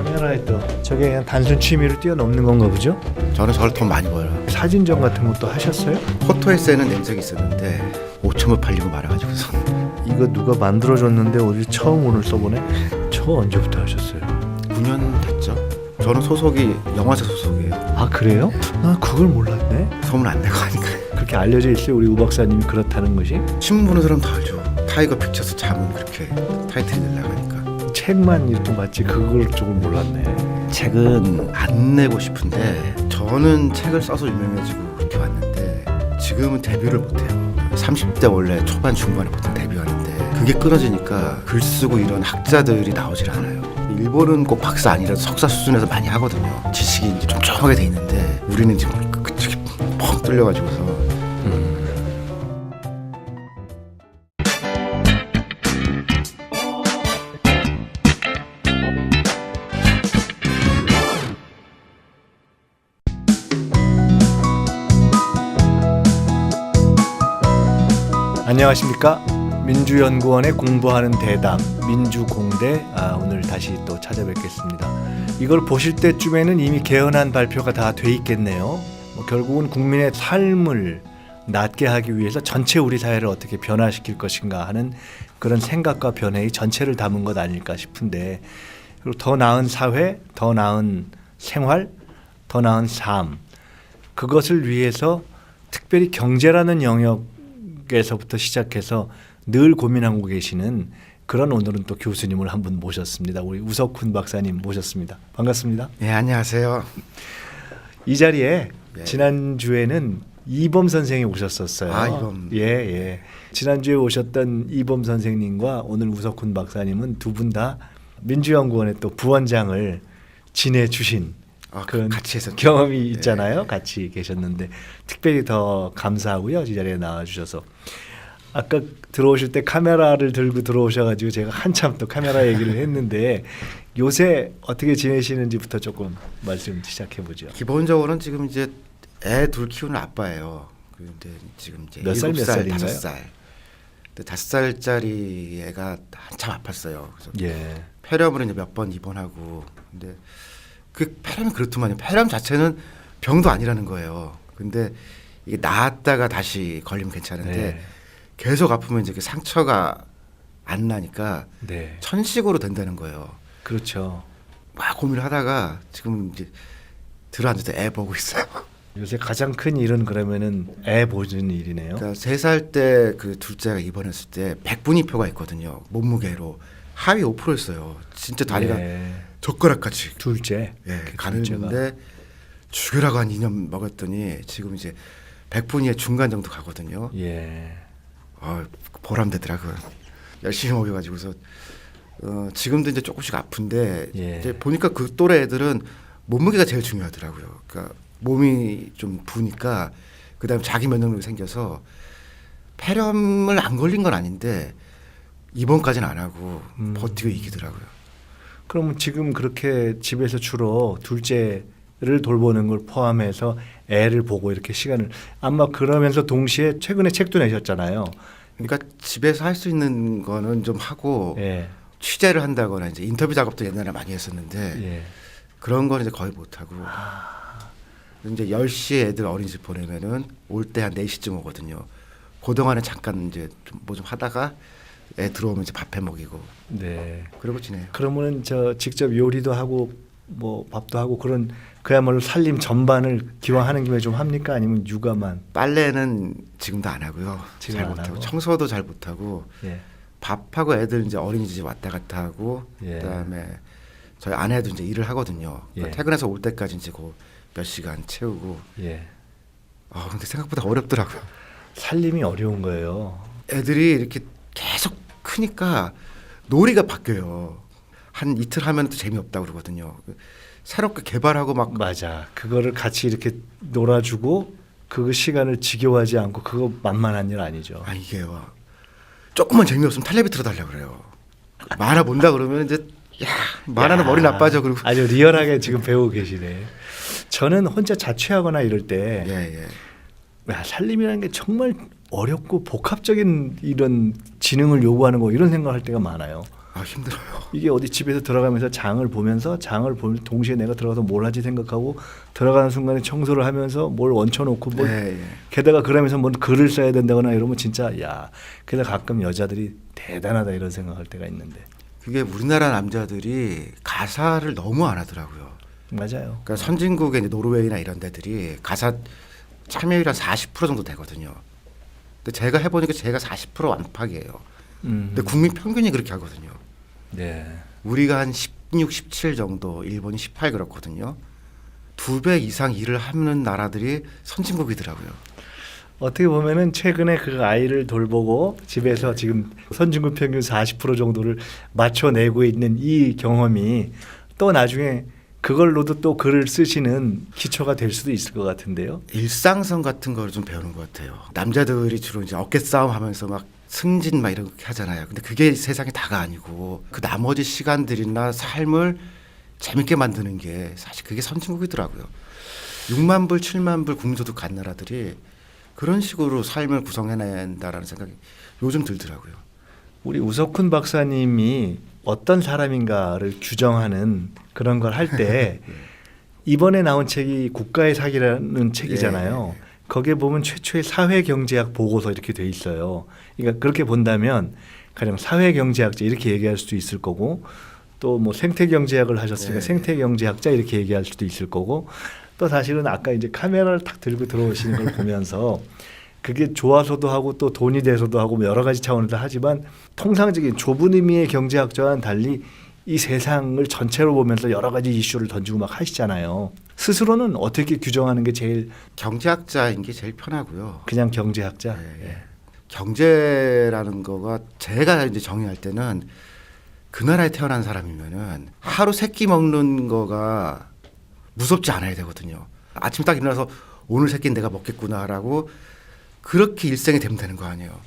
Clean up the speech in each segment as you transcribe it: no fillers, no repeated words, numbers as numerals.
카메라에 또 저게 그냥 단순 취미로 뛰어넘는 건가 보죠? 저는 저를 돈 많이 벌어요. 사진전 같은 것도 하셨어요? 포토에세이는 낸 적이 있었는데 5천부 팔리고 말아가지고서. 이거 누가 만들어줬는데 우리 처음 오늘 써보네? 저 언제부터 하셨어요? 9년 됐죠. 저는 소속이 영화사 소속이에요. 아 그래요? 나 그걸 몰랐네. 소문 안 내고 하니까. 그렇게 알려져 있어요 우리 우 박사님이 그렇다는 것이? 신문 보는 사람 다 알죠. 타이거 픽처스 자문 그렇게 타이틀이 날라가니까. 책만 이렇게 봤지 그걸 쪽은 몰랐네. 책은 안 내고 싶은데 저는 책을 써서 유명해지고 그렇게 왔는데 지금은 데뷔를 못해요. 30대 원래 초반 중반에 보통 데뷔하는데 그게 끊어지니까 글 쓰고 이런 학자들이 나오질 않아요. 일본은 꼭 박사 아니라도 석사 수준에서 많이 하거든요. 지식이 이제 촘촘하게 돼 있는데 우리는 지금 그쪽이 펑 뚫려가지고서. 안녕하십니까? 민주연구원의 공부하는 대담 민주공대 오늘 다시 또 찾아뵙겠습니다. 이걸 보실 때쯤에는 이미 개헌안 발표가 다 돼 있겠네요. 결국은 국민의 삶을 낫게 하기 위해서 전체 우리 사회를 어떻게 변화시킬 것인가 하는 그런 생각과 변화의 전체를 담은 것 아닐까 싶은데, 그리고 더 나은 사회, 더 나은 생활, 더 나은 삶, 그것을 위해서 특별히 경제라는 영역에서부터 시작해서 늘 고민하고 계시는 그런 오늘은 또 교수님을 한 분 모셨습니다. 우리 우석훈 박사님 모셨습니다. 반갑습니다. 네, 안녕하세요. 이 자리에 예. 지난주에는 이범 선생이 오셨었어요. 아, 이범. 예. 지난주에 오셨던 이범 선생님과 오늘 우석훈 박사님은 두 분 다 민주연구원의 또 부원장을 지내주신 그런 같이 해서 경험이 있잖아요. 예. 같이 계셨는데 특별히 더 감사하고요. 이 자리에 나와주셔서. 아까 들어오실 때 카메라를 들고 들어오셔가지고 제가 한참 또 카메라 얘기를 했는데 요새 어떻게 지내시는지부터 조금 말씀 시작해보죠. 기본적으로는 지금 이제 애 둘 키우는 아빠예요. 그런데 지금 이제 몇 살, 몇 7살, 살인가요? 5살. 근데 5살짜리 애가 한참 아팠어요. 그래서 예. 폐렴으로 이제 몇 번 입원하고. 근데 그 폐렴이 그렇더만요. 폐렴 자체는 병도 아니라는 거예요. 근데 이게 나았다가 다시 걸리면 괜찮은데 네. 계속 아프면 이제 그 상처가 안 나니까 네. 천식으로 된다는 거예요. 그렇죠. 막 고민을 하다가 지금 이제 들어앉아서 애 보고 있어요. 요새 가장 큰 일은 그러면은 애 보는 일이네요. 그러니까 3살 때 그 둘째가 입원했을 때 백분위표가 있거든요. 몸무게로 하위 5%였어요. 진짜 다리가 예. 젓가락같이 둘째. 예, 그 가는데 죽여라고 한 2년 먹었더니 지금 이제 백분위의 중간 정도 가거든요. 예. 보람되더라고요. 열심히 먹여가지고서 지금도 이제 조금씩 아픈데 예. 이제 보니까 그 또래 애들은 몸무게가 제일 중요하더라고요. 그러니까 몸이 좀 부니까 그다음에 자기 면역력이 생겨서 폐렴을 안 걸린 건 아닌데 입원까지는 안 하고 버티고 이기더라고요. 그러면 지금 그렇게 집에서 주로 둘째를 돌보는 걸 포함해서 애를 보고 이렇게 시간을 아마 그러면서 동시에 최근에 책도 내셨잖아요. 그러니까 집에서 할 수 있는 거는 좀 하고 예. 취재를 한다거나 이제 인터뷰 작업도 옛날에 많이 했었는데 예. 그런 거는 이제 거의 못 하고 이제 10시에 애들 어린이집 보내면은 올 때 한 4시쯤 오거든요. 그 동안에 잠깐 이제 뭐 좀 하다가 애 들어오면 이제 밥해 먹이고 네. 그러고 지내요. 그러면은 저 직접 요리도 하고 뭐 밥도 하고 그런 그야말로 살림 전반을 기왕하는 김에 좀 합니까? 아니면 육아만? 빨래는 지금도 안 하고요. 지금 잘 안 못하고 하고. 청소도 잘 못하고 예. 밥하고 애들 이제 어린이집 왔다 갔다 하고 예. 그다음에 저희 아내도 이제 일을 하거든요. 그러니까 예. 퇴근해서 올 때까지 이제 그 몇 시간 채우고. 예. 근데 생각보다 어렵더라고요. 살림이 어려운 거예요. 애들이 이렇게 계속 크니까 놀이가 바뀌어요. 한 이틀 하면 또 재미없다고 그러거든요. 새롭게 개발하고 막 맞아. 그거를 같이 이렇게 놀아주고 그 시간을 지겨워하지 않고 그거 만만한 일 아니죠. 이게요. 조금만 재미없으면 텔레비 틀어달라고 그래요. 만화 본다 그러면 이제 만화는 머리 나빠져. 그리고 아주 리얼하게 지금 배우고 계시네. 저는 혼자 자취하거나 이럴 때 살림이라는 게 정말 어렵고 복합적인 이런 지능을 요구하는 거 이런 생각할 때가 많아요. 아 힘들어요. 이게 어디 집에서 들어가면서 장을 보면서 장을 보면 동시에 내가 들어가서 뭘 하지 생각하고 들어가는 순간에 청소를 하면서 뭘 얹혀놓고 뭘 예, 예. 게다가 그러면서 뭐 글을 써야 된다거나 이러면 진짜 야 그래서 가끔 여자들이 대단하다 이런 생각할 때가 있는데 그게 우리나라 남자들이 가사를 너무 안 하더라고요. 맞아요. 그러니까 선진국의 이제 노르웨이나 이런 데들이 가사 참여율 한 40% 정도 되거든요. 근데 제가 해보니까 제가 40% 안팎이에요. 근데 국민 평균이 그렇게 하거든요. 네. 우리가 한 16, 17 정도, 일본이 18 그렇거든요. 2배 이상 일을 하는 나라들이 선진국이더라고요. 어떻게 보면은 최근에 그 아이를 돌보고 집에서 지금 선진국 평균 40% 정도를 맞춰내고 있는 이 경험이 또 나중에 그걸로도 또 글을 쓰시는 기초가 될 수도 있을 것 같은데요. 일상성 같은 걸 좀 배우는 것 같아요. 남자들이 주로 이제 어깨 싸움 하면서 막 승진 막 이렇게 하잖아요. 근데 그게 세상이 다가 아니고 그 나머지 시간들이나 삶을 재밌게 만드는 게 사실 그게 선진국이더라고요. 6만 불, 7만 불 국민소득 간 나라들이 그런 식으로 삶을 구성해낸다라는 생각이 요즘 들더라고요. 우리 우석훈 박사님이 어떤 사람인가를 규정하는 그런 걸 할 때 이번에 나온 책이 국가의 사기라는 책이잖아요. 예. 거기에 보면 최초의 사회경제학 보고서 이렇게 돼 있어요. 그러니까 그렇게 본다면 가령 사회경제학자 이렇게 얘기할 수도 있을 거고 또 뭐 생태경제학을 하셨으니까 예. 생태경제학자 이렇게 얘기할 수도 있을 거고 또 사실은 아까 이제 카메라를 탁 들고 들어오시는 걸 보면서 그게 좋아서도 하고 또 돈이 돼서도 하고 뭐 여러 가지 차원에서 하지만 통상적인 좁은 의미의 경제학자와는 달리 이 세상을 전체로 보면서 여러 가지 이슈를 던지고 막 하시잖아요. 스스로는 어떻게 규정하는 게 제일 경제학자인 게 제일 편하고요. 그냥 경제학자? 예, 예. 예. 경제라는 거가 제가 이제 정의할 때는 그 나라에 태어난 사람이면은 하루 세 끼 먹는 거가 무섭지 않아야 되거든요. 아침 딱 일어나서 오늘 세 끼는 내가 먹겠구나라고 그렇게 일생이 되면 되는 거 아니에요.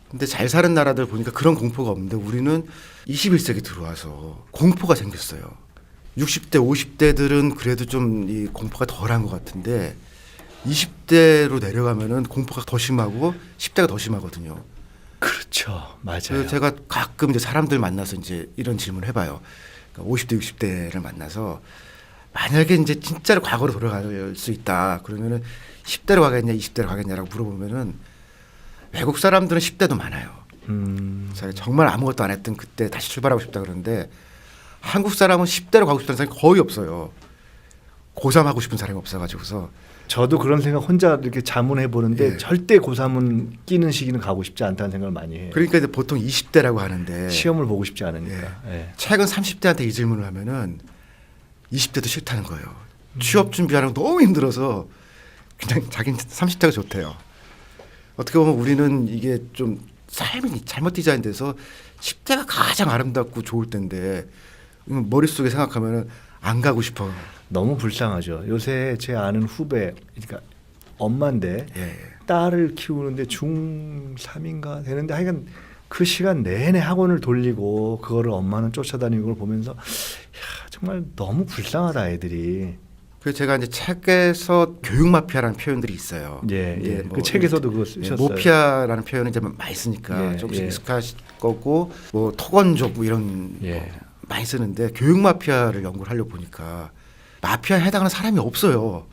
근데 잘 사는 나라들 보니까 그런 공포가 없는데 우리는 21세기 들어와서 공포가 생겼어요. 60대, 50대들은 그래도 좀 이 공포가 덜한 것 같은데 20대로 내려가면은 공포가 더 심하고 10대가 더 심하거든요. 그렇죠. 맞아요. 그래서 제가 가끔 이제 사람들 만나서 이제 이런 질문을 해봐요. 그러니까 50대, 60대를 만나서 만약에 이제 진짜로 과거로 돌아갈 수 있다. 그러면은 10대로 가겠냐, 20대로 가겠냐라고 물어보면은 외국 사람들은 10대도 많아요. 자기가 정말 아무것도 안 했던 그때 다시 출발하고 싶다 그러는데 한국 사람은 10대로 가고 싶다는 사람이 거의 없어요. 고3 하고 싶은 사람이 없어가지고서. 저도 그런 생각 혼자 이렇게 자문해 보는데 예. 절대 고3은 끼는 시기는 가고 싶지 않다는 생각을 많이 해요. 그러니까 이제 보통 20대라고 하는데 시험을 보고 싶지 않으니까. 예. 최근 30대한테 이 질문을 하면은 20대도 싫다는 거예요. 취업 준비하는 거 너무 힘들어서 그냥 자기는 30대가 좋대요. 어떻게 보면 우리는 이게 좀 삶이 잘못 디자인돼서 10대가 가장 아름답고 좋을 텐데 머릿속에 생각하면은 안 가고 싶어. 너무 불쌍하죠. 요새 제 아는 후배, 그러니까 엄마인데 예. 딸을 키우는데 중3인가 되는데 하여간 그 시간 내내 학원을 돌리고 그거를 엄마는 쫓아다니는 걸 보면서 야, 정말 너무 불쌍하다 애들이. 그래서 제가 이제 책에서 교육 마피아라는 표현들이 있어요. 예, 이게 예. 뭐 그 책에서도 그거 쓰셨어요. 모피아라는 표현은 이제 많이 쓰니까 예, 조금씩 예. 익숙하실 거고 뭐 토건족 뭐 이런 예. 거 많이 쓰는데 교육 마피아를 연구를 하려고 보니까 마피아에 해당하는 사람이 없어요.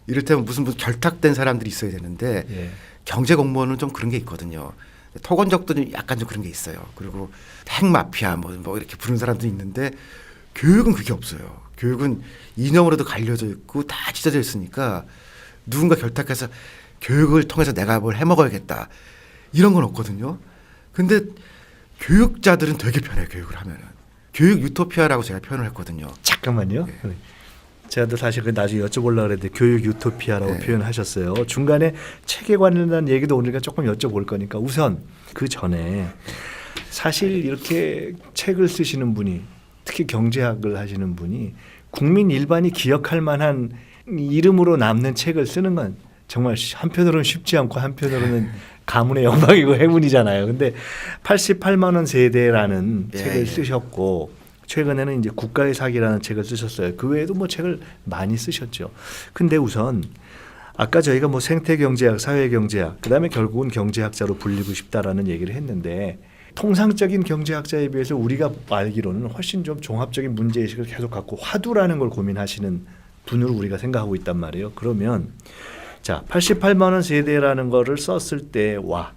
이를테면 무슨 결탁된 사람들이 있어야 되는데 예. 경제 공무원은 좀 그런 게 있거든요. 토건족도 좀 약간 좀 그런 게 있어요. 그리고 핵 마피아 뭐 이렇게 부르는 사람도 있는데 교육은 그게 없어요. 교육은 이념으로도 갈려져 있고 다 찢어져 있으니까 누군가 결탁해서 교육을 통해서 내가 뭘 해먹어야겠다 이런 건 없거든요. 근데 교육자들은 되게 편해요. 교육을 하면은. 교육 유토피아라고 제가 표현을 했거든요. 잠깐만요. 제가 또 사실 그 나중에 여쭤보려고 그랬는데 교육 유토피아라고 네. 표현하셨어요. 중간에 책에 관련된 얘기도 오늘까 조금 여쭤볼 거니까 우선 그 전에 사실 이렇게 책을 쓰시는 분이 특히 경제학을 하시는 분이 국민 일반이 기억할 만한 이름으로 남는 책을 쓰는 건 정말 한편으로는 쉽지 않고 한편으로는 가문의 영광이고 행운이잖아요. 근데 88만 원 세대라는 예, 책을 예. 쓰셨고 최근에는 이제 국가의 사기라는 책을 쓰셨어요. 그 외에도 뭐 책을 많이 쓰셨죠. 근데 우선 아까 저희가 뭐 생태경제학, 사회경제학, 그다음에 결국은 경제학자로 불리고 싶다라는 얘기를 했는데 통상적인 경제학자에 비해서 우리가 알기로는 훨씬 좀 종합적인 문제의식을 계속 갖고 화두라는 걸 고민하시는 분으로 우리가 생각하고 있단 말이에요. 그러면 자 88만 원 세대라는 거를 썼을 때와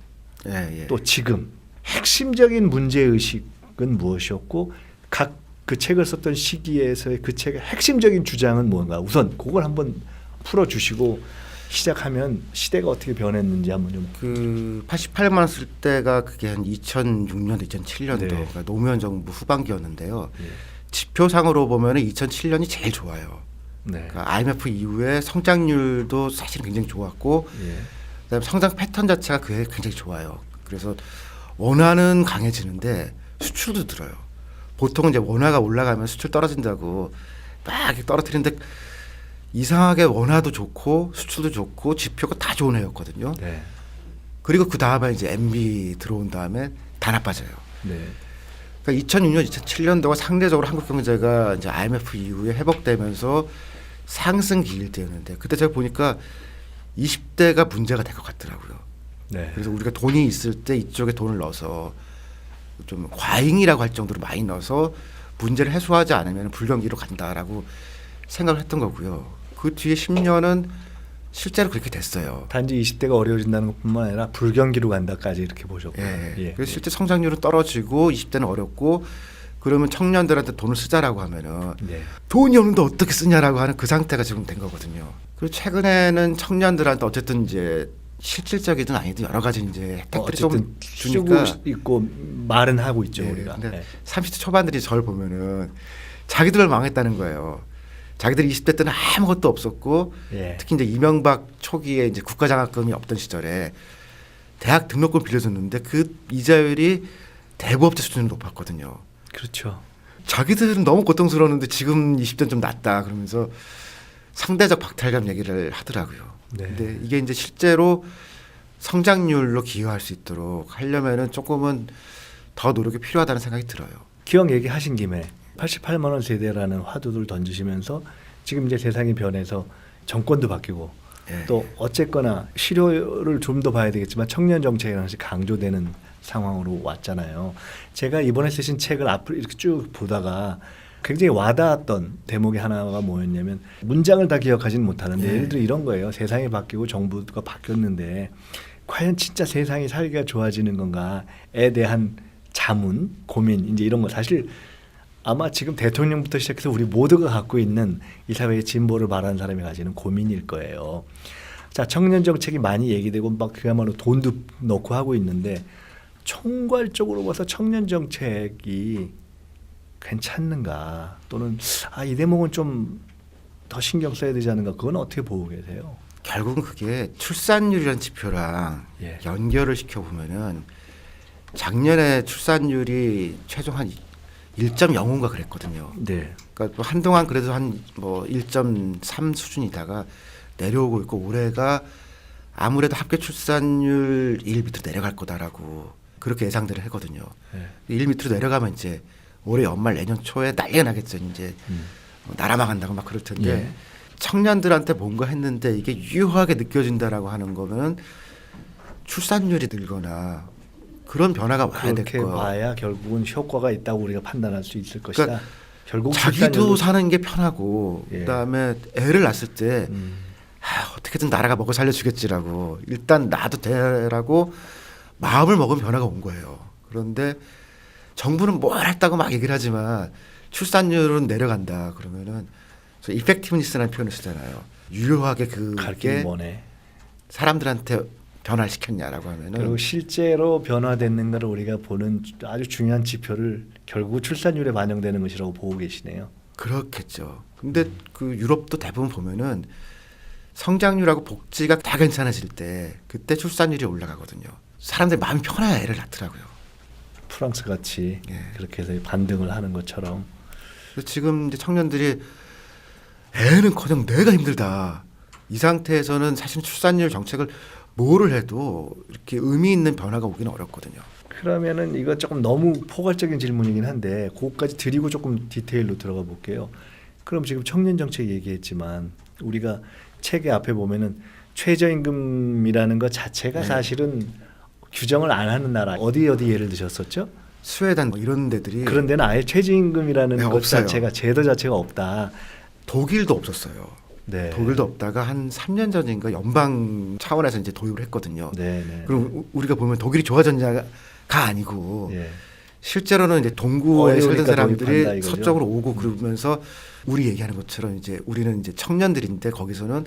예, 예. 또 지금 핵심적인 문제의식은 무엇이었고 각 그 책을 썼던 시기에서의 그 책의 핵심적인 주장은 뭔가 우선 그걸 한번 풀어주시고 시작하면 시대가 어떻게 변했는지 한번 좀. 그 88만 원 쓸 때가 그게 한 2006년, 2007년도 네. 그러니까 노무현 정부 후반기였는데요. 예. 지표상으로 보면은 2007년이 제일 좋아요. 네. 그러니까 IMF 이후에 성장률도 사실 굉장히 좋았고, 예. 그다음에 성장 패턴 자체가 그게 굉장히 좋아요. 그래서 원화는 강해지는데 수출도 늘어요. 보통은 이제 원화가 올라가면 수출 떨어진다고 막 이렇게 떨어뜨리는데 이상하게 원화도 좋고 수출도 좋고 지표가 다 좋은 해였거든요. 네. 그리고 그 다음에 이제 MB 들어온 다음에 다 나빠져요. 네. 그러니까 2006년, 2007년도가 상대적으로 한국 경제가 이제 IMF 이후에 회복되면서 상승 기일 때였는데 그때 제가 보니까 20대가 문제가 될 것 같더라고요. 네. 그래서 우리가 돈이 있을 때 이쪽에 돈을 넣어서 좀 과잉이라고 할 정도로 많이 넣어서 문제를 해소하지 않으면 불경기로 간다라고 생각을 했던 거고요. 그 뒤에 10년은 실제로 그렇게 됐어요. 단지 20대가 어려워진다는 것뿐만 아니라 불경기로 간다까지 이렇게 보셨고요. 예. 예. 그래서 실제 성장률은 떨어지고 20대는 어렵고 그러면 청년들한테 돈을 쓰자라고 하면은 네. 돈이 없는데 어떻게 쓰냐라고 하는 그 상태가 지금 된 거거든요. 그리고 최근에는 청년들한테 어쨌든 이제 실질적이든 아니든 여러 가지 이제 혜택들이 좀 어쨌든 주니까 쓰고 있고 말은 하고 있죠 예, 우리가. 근데 예. 30대 초반들이 저를 보면은 자기들 망했다는 거예요. 자기들이 20대 때는 아무것도 없었고 예. 특히 이제 이명박 초기에 이제 국가장학금이 없던 시절에 대학 등록금 빌려줬는데 그 이자율이 대부업체 수준으로 높았거든요. 그렇죠. 자기들은 너무 고통스러웠는데 지금 20대는 좀 낫다 그러면서 상대적 박탈감 얘기를 하더라고요. 네. 근데 이게 이제 실제로 성장률로 기여할 수 있도록 하려면은 조금은 더 노력이 필요하다는 생각이 들어요. 기억 얘기하신 김에 88만 원 세대라는 화두를 던지시면서 지금 이제 세상이 변해서 정권도 바뀌고 예. 또 어쨌거나 실효를 좀 더 봐야 되겠지만 청년 정책이라는 것이 강조되는 상황으로 왔잖아요. 제가 이번에 쓰신 책을 앞으로 이렇게 쭉 보다가 굉장히 와닿았던 대목이 하나가 뭐였냐면 문장을 다 기억하지는 못하는데 네. 예를 들어 이런 거예요. 세상이 바뀌고 정부가 바뀌었는데 과연 진짜 세상이 살기가 좋아지는 건가에 대한 자문, 고민 이제 이런 거 사실 아마 지금 대통령부터 시작해서 우리 모두가 갖고 있는 이 사회의 진보를 바라는 사람이 가지는 고민일 거예요. 자, 청년 정책이 많이 얘기되고 막 그야말로 돈도 넣고 하고 있는데 총괄적으로 봐서 청년 정책이 괜찮는가 또는 이 대목은 좀 더 신경 써야 되지 않는가 그건 어떻게 보고 계세요? 결국은 그게 출산율이라는 지표랑 예. 연결을 시켜보면은 작년에 출산율이 최종 한 1.05인가 그랬거든요. 네. 그러니까 또 한동안 그래도 한 뭐 1.3 수준이다가 내려오고 있고 올해가 아무래도 합계 출산율 1 밑으로 내려갈 거다라고 그렇게 예상들을 했거든요. 네. 1 밑으로 내려가면 이제 올해 연말 내년 초에 난리가 나겠죠. 이제 나라 망한다고 막 그럴 텐데 예. 청년들한테 뭔가 했는데 이게 유효하게 느껴진다라고 하는 거는 출산율이 늘거나 그런 변화가 와야 될 그렇게 거예요. 봐야 결국은 효과가 있다고 우리가 판단할 수 있을 것이다. 그러니까 결국 자기도 출산율도- 사는 게 편하고 예. 그다음에 애를 낳았을 때 어떻게든 나라가 먹어 살려주겠지라고 일단 나도 되라고 마음을 먹은 변화가 온 거예요. 그런데 정부는 뭘 했다고 막 얘기를 하지만 출산율은 내려간다 그러면은 저 이펙티브니스라는 표현을 쓰잖아요. 유효하게 갈 길이 그게 머네. 사람들한테 변화를 시켰냐라고 하면은 그리고 실제로 변화됐는가를 우리가 보는 아주 중요한 지표를 결국 출산율에 반영되는 것이라고 보고 계시네요. 그렇겠죠. 근데 그 유럽도 대부분 보면은 성장률하고 복지가 다 괜찮아질 때 그때 출산율이 올라가거든요. 사람들이 마음이 편해야 애를 낳더라고요. 프랑스 같이 예. 그렇게 해서 반등을 하는 것처럼. 그래서 지금 이제 청년들이 애는커녕 내가 힘들다. 이 상태에서는 사실 출산율 정책을 뭐를 해도 이렇게 의미 있는 변화가 오기는 어렵거든요. 그러면은 이거 조금 너무 포괄적인 질문이긴 한데 그것까지 드리고 조금 디테일로 들어가 볼게요. 그럼 지금 청년 정책 얘기했지만 우리가 책의 앞에 보면은 최저임금이라는 것 자체가 네. 사실은 규정을 안 하는 나라 어디 예를 드셨었죠? 스웨덴 뭐 이런 데들이 그런 데는 아예 최저임금이라는 네, 것 없어요. 자체가 제도 자체가 없다. 독일도 없었어요. 네. 독일도 없다가 한 3년 전인가 연방 차원에서 이제 도입을 했거든요. 네, 네. 그럼 우리가 보면 독일이 좋아졌냐가 아니고 예. 실제로는 이제 동구에 살던 어려우니까 도입한다 사람들이 이거죠. 서쪽으로 오고 그러면서 우리 얘기하는 것처럼 이제 우리는 이제 청년들인데 거기서는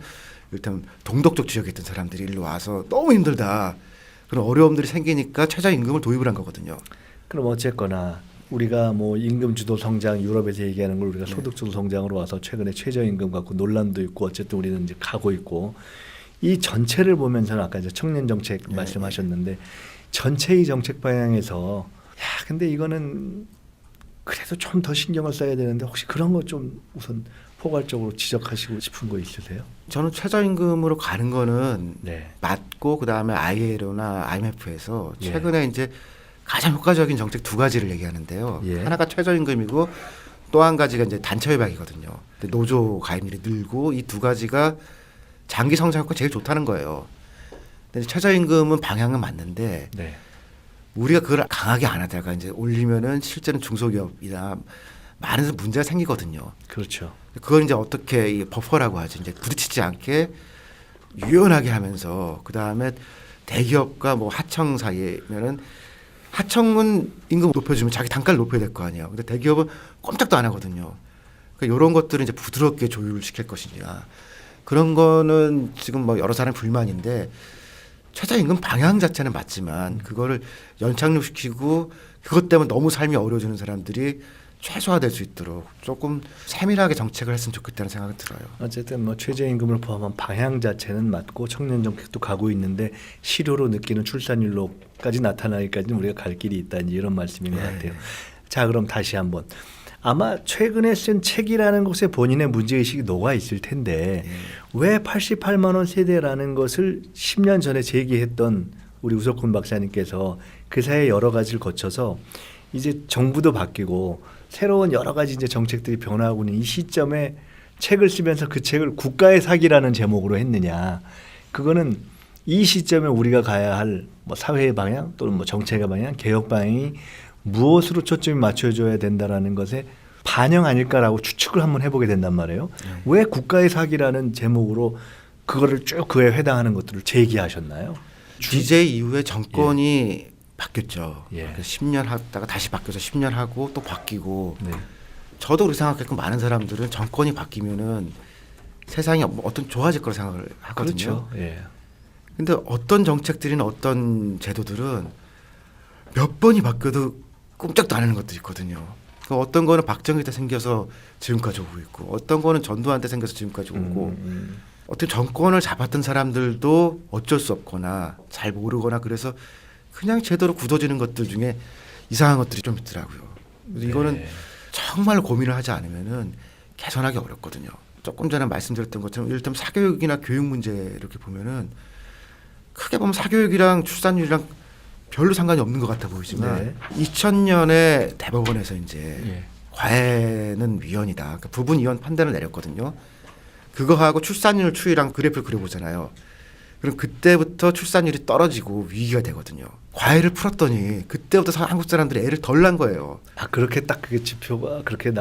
일단 동독 쪽 지역에 있던 사람들이 일로 와서 너무 힘들다. 그런 어려움들이 생기니까 최저임금을 도입을 한 거거든요. 그럼 어쨌거나 우리가 뭐 임금 주도 성장 유럽에서 얘기하는 걸 네. 우리가 소득 주도 성장으로 와서 최근에 최저임금 갖고 논란도 있고 어쨌든 우리는 이제 가고 있고 이 전체를 보면서는 아까 이제 청년 정책 네. 말씀하셨는데 전체의 정책 방향에서 야 근데 이거는 그래도 좀 더 신경을 써야 되는데 혹시 그런 거 좀 우선 포괄적으로 지적하시고 싶은 거 있으세요? 저는 최저임금으로 가는 거는 네. 맞고 그다음에 ILO나 IMF에서 예. 최근에 이제 가장 효과적인 정책 두 가지를 얘기하는데요. 예. 하나가 최저임금이고 또 한 가지가 이제 단체 협약이거든요. 근데 노조 가입률이 늘고 이 두 가지가 장기 성장 효과 제일 좋다는 거예요. 근데 최저임금은 방향은 맞는데 네. 우리가 그걸 강하게 안 하다가 이제 올리면은 실제는 중소기업이나 많은 문제가 생기거든요. 그렇죠. 그걸 이제 어떻게 이 버퍼라고 하죠. 이제 부딪히지 않게 유연하게 하면서 그 다음에 대기업과 뭐 하청 사이에면은 하청은 임금 높여주면 자기 단가를 높여야 될 거 아니에요. 근데 대기업은 꼼짝도 안 하거든요. 그러니까 이런 것들을 이제 부드럽게 조율시킬 것이냐. 그런 거는 지금 뭐 여러 사람의 불만인데 최저임금 방향 자체는 맞지만 그거를 연착륙시키고 그것 때문에 너무 삶이 어려워지는 사람들이 최소화될 수 있도록 조금 세밀하게 정책을 했으면 좋겠다는 생각이 들어요. 어쨌든 뭐 최저임금을 포함한 방향 자체는 맞고 청년 정책도 가고 있는데 실효로 느끼는 출산율로까지 나타나기까지는 우리가 갈 길이 있다 이런 말씀인 것 네. 같아요. 자 그럼 다시 한번 아마 최근에 쓴 책이라는 것에 본인의 문제의식이 녹아 있을 텐데 왜 88만 원 세대라는 것을 10년 전에 제기했던 우리 우석훈 박사님께서 그 사이에 여러 가지를 거쳐서 이제 정부도 바뀌고 새로운 여러 가지 이제 정책들이 변화하고 있는 이 시점에 책을 쓰면서 그 책을 국가의 사기라는 제목으로 했느냐. 그거는 이 시점에 우리가 가야 할 뭐 사회의 방향 또는 뭐 정책의 방향, 개혁 방향이 무엇으로 초점이 맞춰줘야 된다라는 것에 반영 아닐까라고 추측을 한번 해보게 된단 말이에요. 왜 국가의 사기라는 제목으로 그거를 쭉 그에 해당하는 것들을 제기하셨나요? DJ 이후에 정권이 바뀌었죠. 예. 그래서 10년 하다가 다시 바뀌어서 10년 하고 또 바뀌고 네. 저도 그렇게 생각했고 많은 사람들은 정권이 바뀌면은 세상이 어떤 좋아질 거라 생각을 하거든요. 그렇죠. 예. 근데 어떤 정책들이나 어떤 제도들은 몇 번이 바뀌어도 꼼짝도 안 하는 것들이 있거든요. 그 어떤 거는 박정희 때 생겨서 지금까지 오고 있고 어떤 거는 전두환 때 생겨서 지금까지 오고 어떤 정권을 잡았던 사람들도 어쩔 수 없거나 잘 모르거나 그래서 그냥 제대로 굳어지는 것들 중에 이상한 것들이 좀 있더라고요. 그래서 이거는 네. 정말 고민을 하지 않으면은 개선하기 어렵거든요. 조금 전에 말씀드렸던 것처럼 일단 사교육이나 교육 문제 이렇게 보면은 크게 보면 사교육이랑 출산율이랑 별로 상관이 없는 것 같아 보이지만 2000년에 대법원에서 이제 예. 과외는 위헌이다. 그러니까 부분 위헌 판단을 내렸거든요. 그거하고 출산율 추이랑 그래프를 그려보잖아요. 그럼 그때부터 출산율이 떨어지고 위기가 되거든요. 과외를 풀었더니 그때부터 한국 사람들이 애를 덜 낳은 거예요. 아 그렇게 딱 그게 지표가 그렇게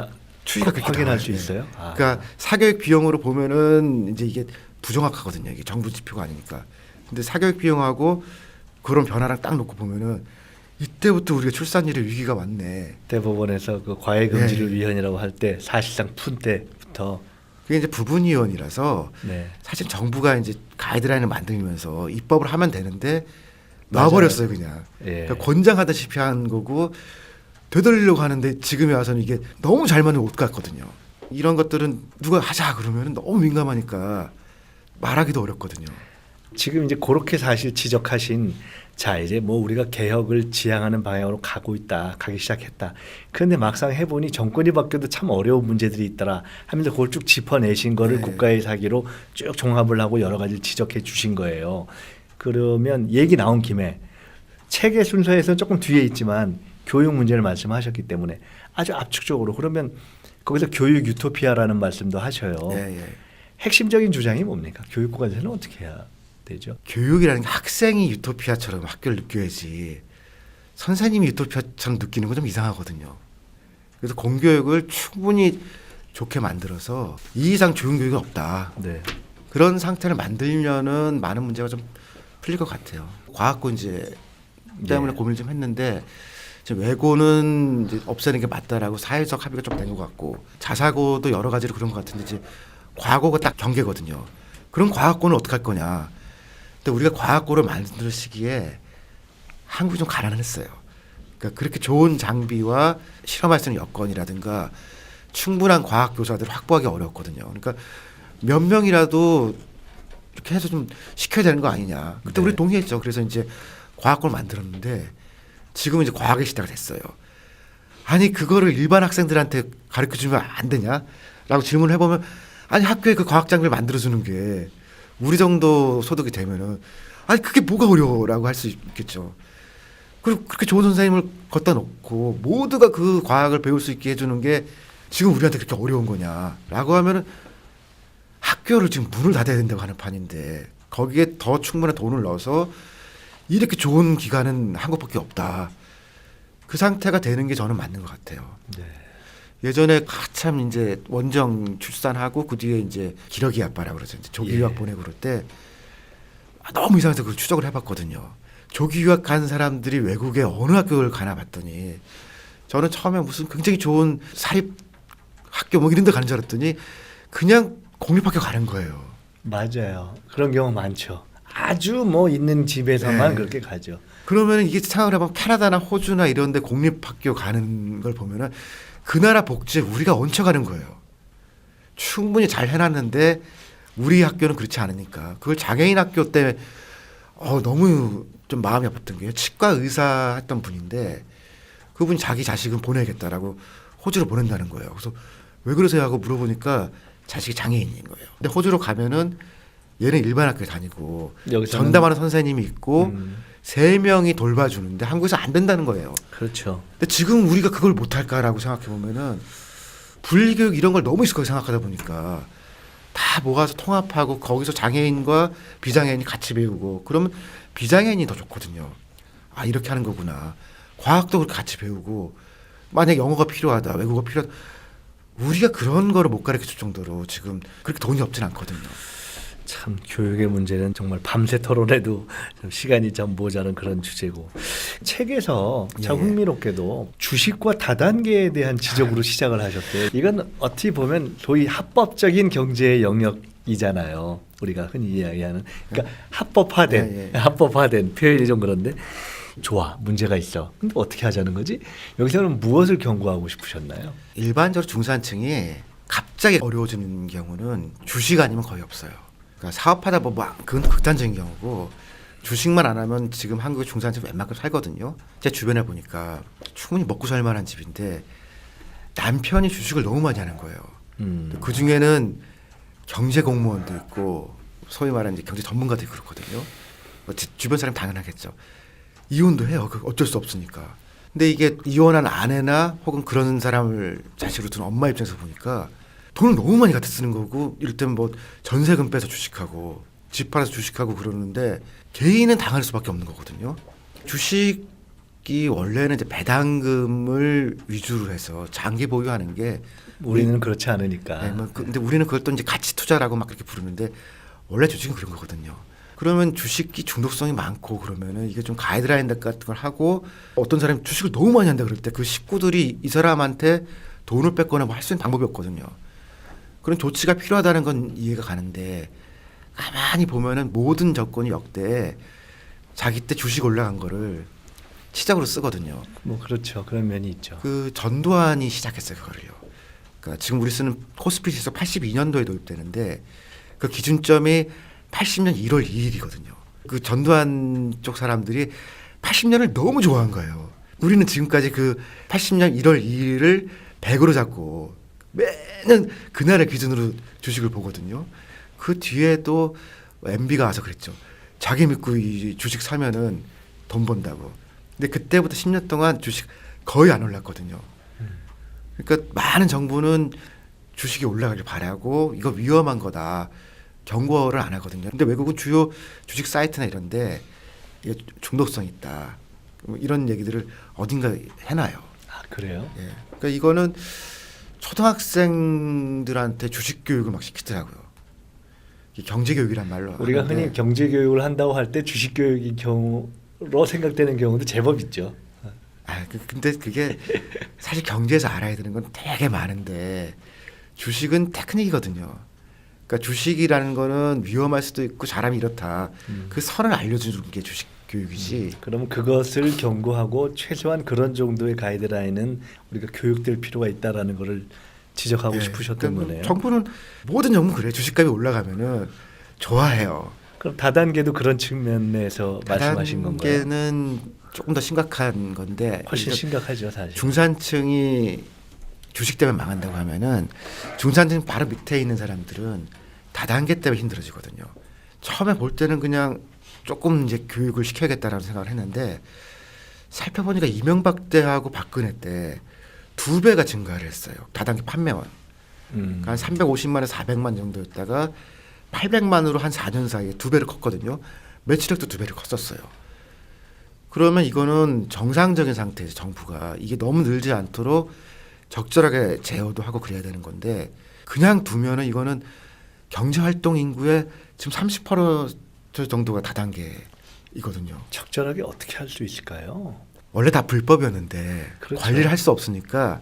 추이가 그렇게 확인할 나와요. 수 네. 있어요? 아. 그러니까 사교육 비용으로 보면은 이제 이게 부정확하거든요. 이게 정부 지표가 아니니까. 근데 사교육 비용하고 그런 변화랑 딱 놓고 보면은 이때부터 우리가 출산율의 위기가 왔네. 대법원에서 그 과외 금지를 네. 위헌이라고 할 때 사실상 푼 때부터 그게 이제 부분 위헌이라서 네. 사실 정부가 이제 가이드라인을 만들면서 입법을 하면 되는데 놔버렸어요 그냥. 예. 그러니까 권장하다시피 한 거고 되돌리려고 하는데 지금에 와서는 이게 너무 잘 맞는 옷 같거든요. 이런 것들은 누가 하자 그러면 너무 민감하니까 말하기도 어렵거든요. 지금 이제 그렇게 사실 지적하신 자 이제 뭐 우리가 개혁을 지향하는 방향으로 가기 시작했다. 그런데 막상 해보니 정권이 바뀌어도 참 어려운 문제들이 있더라 하면서 그걸 쭉 짚어내신 거를 네. 국가의 사기로 쭉 종합을 하고 여러 가지를 지적해 주신 거예요. 그러면 얘기 나온 김에 책의 순서에서는 조금 뒤에 있지만 교육 문제를 말씀하셨기 때문에 아주 압축적으로 그러면 거기서 교육 유토피아라는 말씀도 하셔요. 예, 예. 핵심적인 주장이 뭡니까? 교육부가 되는 어떻게 해야 되죠. 교육이라는 게 학생이 유토피아처럼 학교를 느껴야지 선생님이 유토피아처럼 느끼는 건 좀 이상하거든요. 그래서 공교육을 충분히 좋게 만들어서 이 이상 좋은 교육은 없다. 네. 그런 상태를 만들면은 많은 문제가 좀 풀릴 것 같아요. 과학고인제 때문에 예. 고민을 좀 했는데 지금 외고는 이제 없애는 게 맞다라고 사회적 합의가 좀 된 것 같고 자사고도 여러 가지로 그런 것 같은데 이제 과고가 딱 경계거든요. 그럼 과학고는 어떻게 할 거냐. 근데 우리가 과학고를 만들 시기에 한국이 좀 가난했어요. 그러니까 그렇게 좋은 장비와 실험할 수 있는 여건이라든가 충분한 과학 교사들을 확보하기 어렵거든요. 그러니까 몇 명이라도 이렇게 해서 좀 시켜야 되는 거 아니냐. 그때 네. 우리 동의했죠. 그래서 이제 과학고를 만들었는데 지금은 이제 과학의 시대가 됐어요. 아니 그거를 일반 학생들한테 가르쳐 주면 안 되냐라고 질문을 해보면 아니 학교에 그 과학 장비를 만들어주는 게 우리 정도 소득이 되면은 아니 그게 뭐가 어려워라고 할 수 있겠죠. 그리고 그렇게 좋은 선생님을 갖다 놓고 모두가 그 과학을 배울 수 있게 해주는 게 지금 우리한테 그렇게 어려운 거냐라고 하면은 학교를 지금 문을 닫아야 된다고 하는 판인데 거기에 더 충분한 돈을 넣어서 이렇게 좋은 기관은 한국밖에 없다. 그 상태가 되는 게 저는 맞는 것 같아요. 네. 예전에 한참 이제 원정 출산하고 그 뒤에 이제 기러기 아빠라고 그러죠. 이제 조기 유학 예. 보내고 그럴 때 너무 이상해서 그 추적을 해봤거든요. 조기 유학 간 사람들이 외국에 어느 학교를 가나 봤더니 저는 처음에 무슨 굉장히 좋은 사립 학교 뭐 이런 데 가는 줄 알았더니 그냥 공립학교 가는 거예요. 맞아요. 그런 경우 많죠. 아주 뭐 있는 집에서만 네. 그렇게 가죠. 그러면 이게 생각을 해보면 캐나다나 호주나 이런 데 공립학교 가는 걸 보면은 그 나라 복지에 우리가 얹혀가는 거예요. 충분히 잘 해놨는데 우리 학교는 그렇지 않으니까 그걸 장애인 학교 때 너무 좀 마음이 아팠던 게 치과 의사 했던 분인데 그분이 자기 자식은 보내겠다라고 호주로 보낸다는 거예요. 그래서 왜 그러세요 하고 물어보니까 자식이 장애인인 거예요. 근데 호주로 가면은 얘는 일반 학교에 다니고 여기서는- 전담하는 선생님이 있고 세 명이 돌봐주는데 한국에서 안 된다는 거예요. 그렇죠. 근데 지금 우리가 그걸 못할까라고 생각해 보면은 분리교육 이런 걸 너무 익숙하게 생각하다 보니까 다 모아서 통합하고 거기서 장애인과 비장애인이 같이 배우고 그러면 비장애인이 더 좋거든요. 아 이렇게 하는 거구나. 과학도 그렇게 같이 배우고 만약 영어가 필요하다, 외국어가 필요하다. 우리가 그런 거를 못 가르쳐 줄 정도로 지금 그렇게 돈이 없진 않거든요. 참 교육의 문제는 정말 밤새 토론해도 좀 시간이 좀 모자란 그런 주제고 책에서 참 예. 흥미롭게도 주식과 다단계에 대한 지적으로 시작을 하셨대요. 이건 어떻게 보면 소위 합법적인 경제의 영역이잖아요. 우리가 흔히 이야기하는 그러니까 합법화된 예. 합법화된 표현이 좀 그런데 좋아 문제가 있어. 근데 어떻게 하자는 거지? 여기서는 무엇을 경고하고 싶으셨나요? 일반적으로 중산층이 갑자기 어려워지는 경우는 주식 아니면 거의 없어요. 그러니까 사업하다 보면 그건 극단적인 경우고 주식만 안 하면 지금 한국의 중산층 웬만큼 살거든요. 제 주변에 보니까 충분히 먹고 살 만한 집인데 남편이 주식을 너무 많이 하는 거예요. 그 중에는 경제 공무원도 있고 소위 말하는 이제 경제 전문가도 있고 그렇거든요. 제 주변 사람 당연하겠죠. 이혼도 해요. 그 어쩔 수 없으니까. 근데 이게 이혼한 아내나 혹은 그런 사람을 자식으로 둔 엄마 입장에서 보니까 돈을 너무 많이 갖다 쓰는 거고 이를테면 뭐 전세금 빼서 주식하고 집 팔아서 주식하고 그러는데 개인은 당할 수밖에 없는 거거든요. 주식이 원래는 이제 배당금을 위주로 해서 장기 보유하는 게 우리는 그렇지 않으니까. 네, 뭐 근데 우리는 그걸 또 이제 가치 투자라고 막 그렇게 부르는데 원래 주식은 그런 거거든요. 그러면 주식이 중독성이 많고 그러면은 이게 좀 가이드라인 같은 걸 하고 어떤 사람이 주식을 너무 많이 한다 그럴 때 그 식구들이 이 사람한테 돈을 뺏거나 뭐 할 수 있는 방법이 없거든요. 그런 조치가 필요하다는 건 이해가 가는데 가만히 보면은 모든 정권이 역대 자기 때 주식 올라간 거를 시작으로 쓰거든요. 뭐 그렇죠. 그런 면이 있죠. 그 전두환이 시작했어요 그거를요. 그러니까 지금 우리 쓰는 코스피 지수 82년도에 도입되는데 그 기준점이 80년 1월 2일이거든요. 그 전두환 쪽 사람들이 80년을 너무 좋아한 거예요. 우리는 지금까지 그 80년 1월 2일을 100으로 잡고 매년 그날의 기준으로 주식을 보거든요. 그 뒤에도 MB가 와서 그랬죠. 자기 믿고 이 주식 사면은 돈 번다고. 근데 그때부터 10년 동안 주식 거의 안 올랐거든요. 그러니까 많은 정부는 주식이 올라가길 바라고 이거 위험한 거다. 경고를 안 하거든요. 근데 외국은 주요 주식 사이트나 이런데 이게 중독성 있다. 뭐 이런 얘기들을 어딘가 해놔요. 아, 그래요? 예. 그러니까 이거는 초등학생들한테 주식 교육을 막 시키더라고요. 이게 경제 교육이란 말로 우리가 하는데 흔히 경제 교육을 한다고 할 때 주식 교육인 경우로 생각되는 경우도 제법 있죠. 근데 그게 사실 경제에서 알아야 되는 건 되게 많은데 주식은 테크닉이거든요. 그러니까 주식이라는 거는 위험할 수도 있고 사람이 이렇다. 그 선을 알려주는 게 주식 교육이지. 그럼 그것을 경고하고 최소한 그런 정도의 가이드라인은 우리가 교육될 필요가 있다라는 것을 지적하고 예. 싶으셨던 그러니까 거네요. 정부는 모든 정부 그래. 주식값이 올라가면은 좋아해요. 그럼 다단계도 그런 측면에서 말씀하신 건가요? 다단계는 조금 더 심각한 건데 훨씬 이제 심각하죠, 사실. 중산층이 주식 때문에 망한다고 하면은 중산층 바로 밑에 있는 사람들은 다단계 때문에 힘들어지거든요. 처음에 볼 때는 그냥 조금 이제 교육을 시켜야겠다라는 생각을 했는데 살펴보니까 이명박 때하고 박근혜 때 2배가 증가를 했어요. 다단계 판매원. 그러니까 한 350만에서 400만 정도였다가 800만으로 한 4년 사이에 2배를 컸거든요. 매출액도 2배를 컸었어요. 그러면 이거는 정상적인 상태에서 정부가 이게 너무 늘지 않도록 적절하게 제어도 하고 그래야 되는 건데 그냥 두면은 이거는 경제활동 인구의 지금 30% 정도가 다단계이거든요. 적절하게 어떻게 할 수 있을까요? 원래 다 불법이었는데 그렇죠. 관리를 할 수 없으니까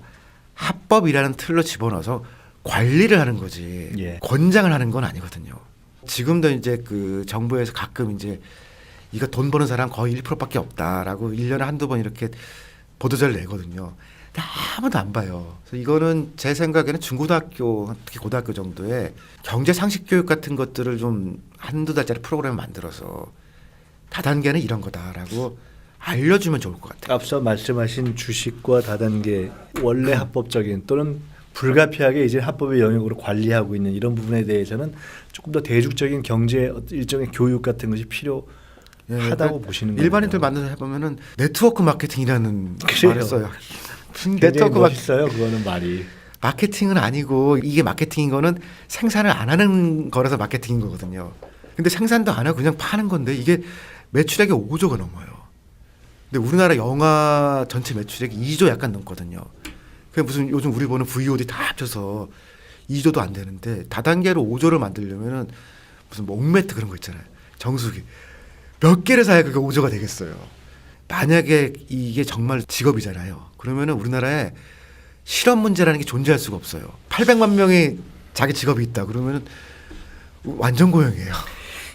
합법이라는 틀로 집어넣어서 관리를 하는 거지 예. 권장을 하는 건 아니거든요. 지금도 이제 그 정부에서 가끔 이제 이거 돈 버는 사람 거의 1%밖에 없다라고 1년에 한두 번 이렇게 보도자를 내거든요. 근데 아무도 안 봐요. 그래서 이거는 제 생각에는 중고등학교 특히 고등학교 정도의 경제 상식 교육 같은 것들을 좀 한두 달짜리 프로그램을 만들어서 다단계는 이런 거다라고 알려주면 좋을 것 같아요. 앞서 말씀하신 주식과 다단계 원래 합법적인 또는 불가피하게 이제 합법의 영역으로 관리하고 있는 이런 부분에 대해서는 조금 더 대중적인 경제 일종의 교육 같은 것이 필요하다고 보시는 거예요. 일반인들 만나서 해보면은 네트워크 마케팅이라는 그래요. 말을 써요. 굉장히 멋있어요. 그거는 말이. 마케팅은 아니고 이게 마케팅인 거는 생산을 안 하는 거라서 마케팅인 거거든요. 근데 생산도 안 하고 그냥 파는 건데 이게 매출액이 5조가 넘어요. 근데 우리나라 영화 전체 매출액이 2조 약간 넘거든요. 그게 무슨 요즘 우리 보는 VOD 다 합쳐서 2조도 안 되는데 다단계로 5조를 만들려면은 무슨 뭐 옥매트 그런 거 있잖아요. 정수기 몇 개를 사야 그게 5조가 되겠어요. 만약에 이게 정말 직업이잖아요. 그러면은 우리나라에 실업 문제라는 게 존재할 수가 없어요. 800만 명이 자기 직업이 있다 그러면은 완전 고용이에요.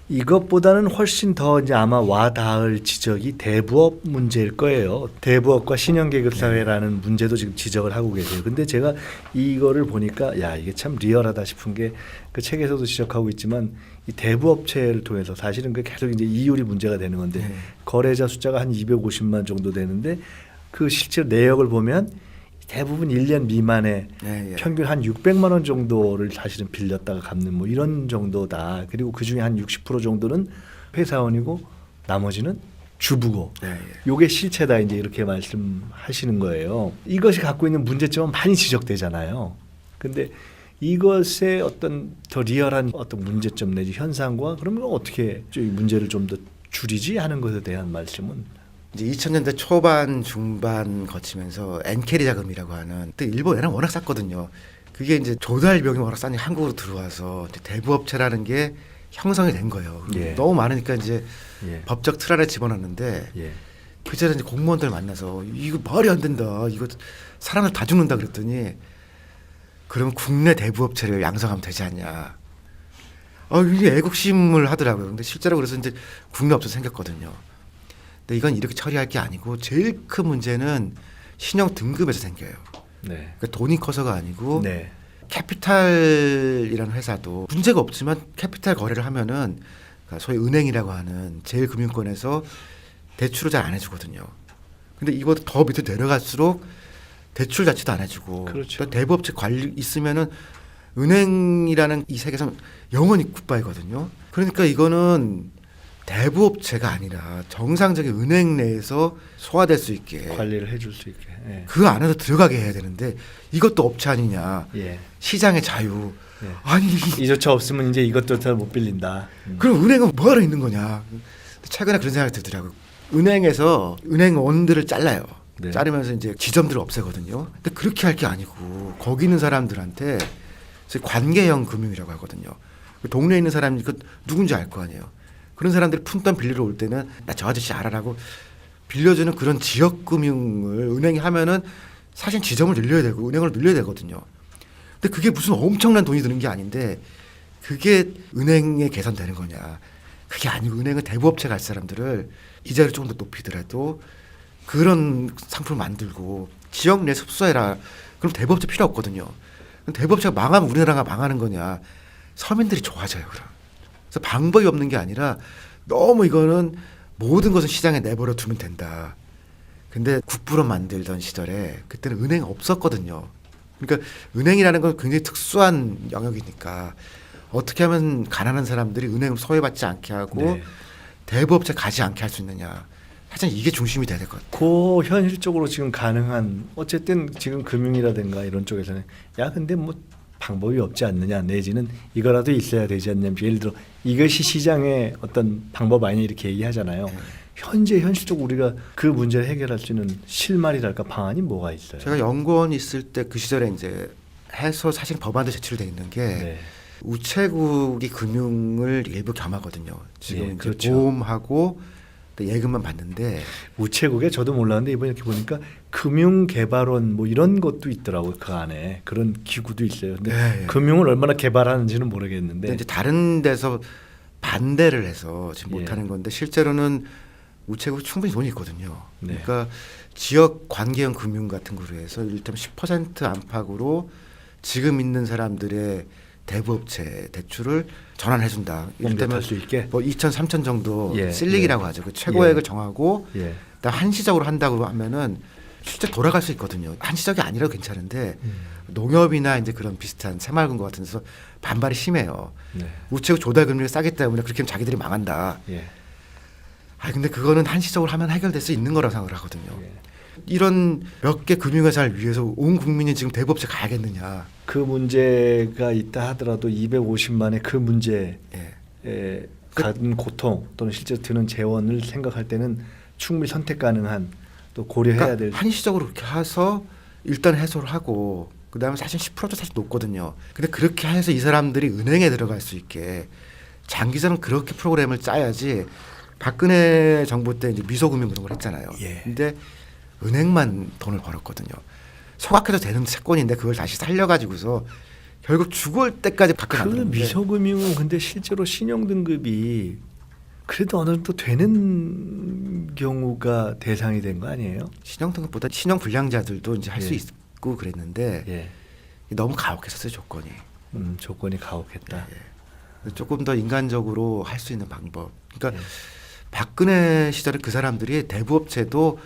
이것보다는 훨씬 더 이제 아마 와닿을 지적이 대부업 문제일 거예요. 대부업과 신형계급 사회라는 문제도 지금 지적을 하고 계세요. 근데 제가 이거를 보니까 야 이게 참 리얼하다 싶은 게 그 책에서도 지적하고 있지만 이 대부업체를 통해서 사실은 그 계속 이제 이율이 문제가 되는 건데 네. 거래자 숫자가 한 250만 정도 되는데 그 실제로 내역을 보면 대부분 1년 미만의 네, 예. 평균 한 600만 원 정도를 사실은 빌렸다가 갚는 뭐 이런 정도다. 그리고 그중에 한 60% 정도는 회사원이고 나머지는 주부고. 네, 예. 요게 실체다 이제 이렇게 말씀하시는 거예요. 이것이 갖고 있는 문제점은 많이 지적되잖아요. 근데 이것의 어떤 더 리얼한 어떤 문제점 내지 현상과 그러면 어떻게 이 문제를 좀 더 줄이지 하는 것에 대한 말씀은 이제 2000년대 초반 중반 거치면서 엔캐리 자금이라고 하는 그때 일본에는 워낙 쌌거든요. 그게 이제 조달비용이 워낙 싸니 한국으로 들어와서 이제 대부업체라는 게 형성이 된 거예요. 예. 너무 많으니까 이제 예. 법적 틀 안에 집어넣는데 예. 그 전에 이제 공무원들 만나서 이거 말이 안 된다. 이거 사람들 다 죽는다 그랬더니 그러면 국내 대부업체를 양성하면 되지 않냐. 이게 애국심을 하더라고요. 근데 실제로 그래서 이제 국내 업체 생겼거든요. 근데 이건 이렇게 처리할 게 아니고 제일 큰 문제는 신용 등급에서 생겨요. 네. 그러니까 돈이 커서가 아니고 네. 캐피탈이라는 회사도 문제가 없지만 캐피탈 거래를 하면은 그러니까 소위 은행이라고 하는 제일 금융권에서 대출을 잘 안 해주거든요. 근데 이보다 더 밑으로 내려갈수록 대출 자체도 안 해주고 그렇죠. 또 대부업체 관리 있으면은 은행이라는 이 세계에서 영원히 굿바이거든요. 그러니까 이거는 대부업체가 아니라 정상적인 은행 내에서 소화될 수 있게 관리를 해줄 수 있게. 예. 그 안에서 들어가게 해야 되는데 이것도 업체 아니냐. 예. 시장의 자유 네. 아니 이조차 없으면 이제 이것조차 못 빌린다. 그럼 은행은 뭐하러 있는 거냐. 최근에 그런 생각이 들더라고요. 은행에서 은행원들을 잘라요. 네. 자르면서 이제 지점들을 없애거든요. 근데 그렇게 할 게 아니고 거기 있는 사람들한테 관계형 금융이라고 하거든요. 동네에 있는 사람이 그 누군지 알 거 아니에요. 그런 사람들이 푼돈 빌리러 올 때는 나 저 아저씨 알아라고 빌려주는 그런 지역 금융을 은행이 하면은 사실 지점을 늘려야 되고 은행을 늘려야 되거든요. 근데 그게 무슨 엄청난 돈이 드는 게 아닌데 그게 은행에 개선되는 거냐. 그게 아니고 은행은 대부업체 갈 사람들을 이자를 조금 더 높이더라도 그런 상품을 만들고 지역 내 흡수해라. 그럼 대부업체 필요 없거든요. 그럼 대부업체가 망하면 우리나라가 망하는 거냐. 서민들이 좋아져요. 그럼. 그래서 방법이 없는 게 아니라 너무 이거는 모든 것을 시장에 내버려 두면 된다. 근데 국부론 만들던 시절에 그때는 은행이 없었거든요. 그러니까 은행이라는 건 굉장히 특수한 영역이니까 어떻게 하면 가난한 사람들이 은행을 소외받지 않게 하고 네. 대부업체 가지 않게 할 수 있느냐. 하여튼 이게 중심이 돼야 될 것 같아요. 그 현실적으로 지금 가능한 어쨌든 지금 금융이라든가 이런 쪽에서는 야 근데 뭐 방법이 없지 않느냐 내지는 이거라도 있어야 되지 않냐. 예를 들어 이것이 시장의 어떤 방법 아니냐 이렇게 얘기하잖아요. 현재 현실적으로 우리가 그 문제를 해결할 수 있는 실마리랄까 방안이 뭐가 있어요? 제가 연구원 있을 때 그 시절에 이제 해서 사실 법안도 제출돼 있는 게 네. 우체국이 금융을 일부 겸하거든요. 지금 예, 이제 그렇죠. 보험하고 또 예금만 받는데 우체국에 저도 몰랐는데 이번에 이렇게 보니까 금융개발원 뭐 이런 것도 있더라고요. 그 안에 그런 기구도 있어요. 근데 네, 네. 금융을 얼마나 개발하는지는 모르겠는데 근데 이제 다른 데서 반대를 해서 지금 예. 못하는 건데 실제로는 우체국이 충분히 돈이 있거든요. 네. 그러니까 지역 관계형 금융 같은 거로 해서 일단 10% 안팎으로 지금 있는 사람들의 대부업체 대출을 전환해준다. 공급할 수 있게. 뭐 2천, 3천 정도 예, 실릭이라고 하죠. 그 최고액을 정하고 예. 그다음 한시적으로 한다고 하면은 실제 돌아갈 수 있거든요. 한시적이 아니라도 괜찮은데 농협이나 이제 그런 비슷한 새마을금고 같은 데서 반발이 심해요. 네. 우체국 조달 금리가 싸기 때문에 그렇게 하면 자기들이 망한다. 예. 아 근데 그거는 한시적으로 하면 해결될 수 있는 거라고 생각을 하거든요. 예. 이런 몇 개 금융회사를 위해서 온 국민이 지금 대부업체 가야겠느냐. 그 문제가 있다 하더라도 250만의 그 문제에 예. 가는 고통 또는 실제 드는 재원을 생각할 때는 충분히 선택 가능한 또 고려해야 될 한시적으로 그렇게 해서 일단 해소를 하고 그다음에 사실 10%도 사실 높거든요. 근데 그렇게 해서 이 사람들이 은행에 들어갈 수 있게 장기적으로 그렇게 프로그램을 짜야지. 박근혜 정부 때 이제 미소금융 그런 걸 했잖아요. 예. 근데 은행만 돈을 벌었거든요. 소각해도 되는 채권인데 그걸 다시 살려가지고서 결국 죽을 때까지 밖에 안 그 들었는데 미소금융은 근데 실제로 신용 등급이 그래도 어느 정도 되는 경우가 대상이 된 거 아니에요? 신용 등급보다 신용 불량자들도 이제 할 수 예. 있고 그랬는데 예. 너무 가혹했었어요 조건이. 조건이 가혹했다. 조금 더 인간적으로 할 수 있는 방법. 그러니까 예. 박근혜 시절에 그 사람들이 대부업체도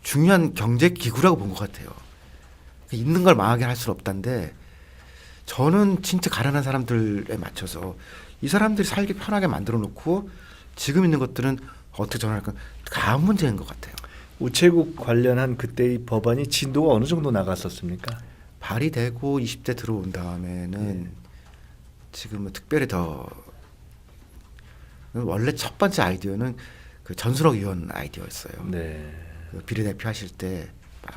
중요한 경제 기구라고 본 것 같아요. 있는 걸 망하게 할 수는 없다는데 저는 진짜 가난한 사람들에 맞춰서 이 사람들이 살기 편하게 만들어 놓고 지금 있는 것들은 어떻게 전환할까 다음 문제인 것 같아요. 우체국 관련한 그때의 법안이 진도가 어느 정도 나갔었습니까? 발의되고 20대 들어온 다음에는 지금은 특별히 더 원래 첫 번째 아이디어는 그 전순옥 의원 아이디어였어요. 네. 그 비례대표 하실 때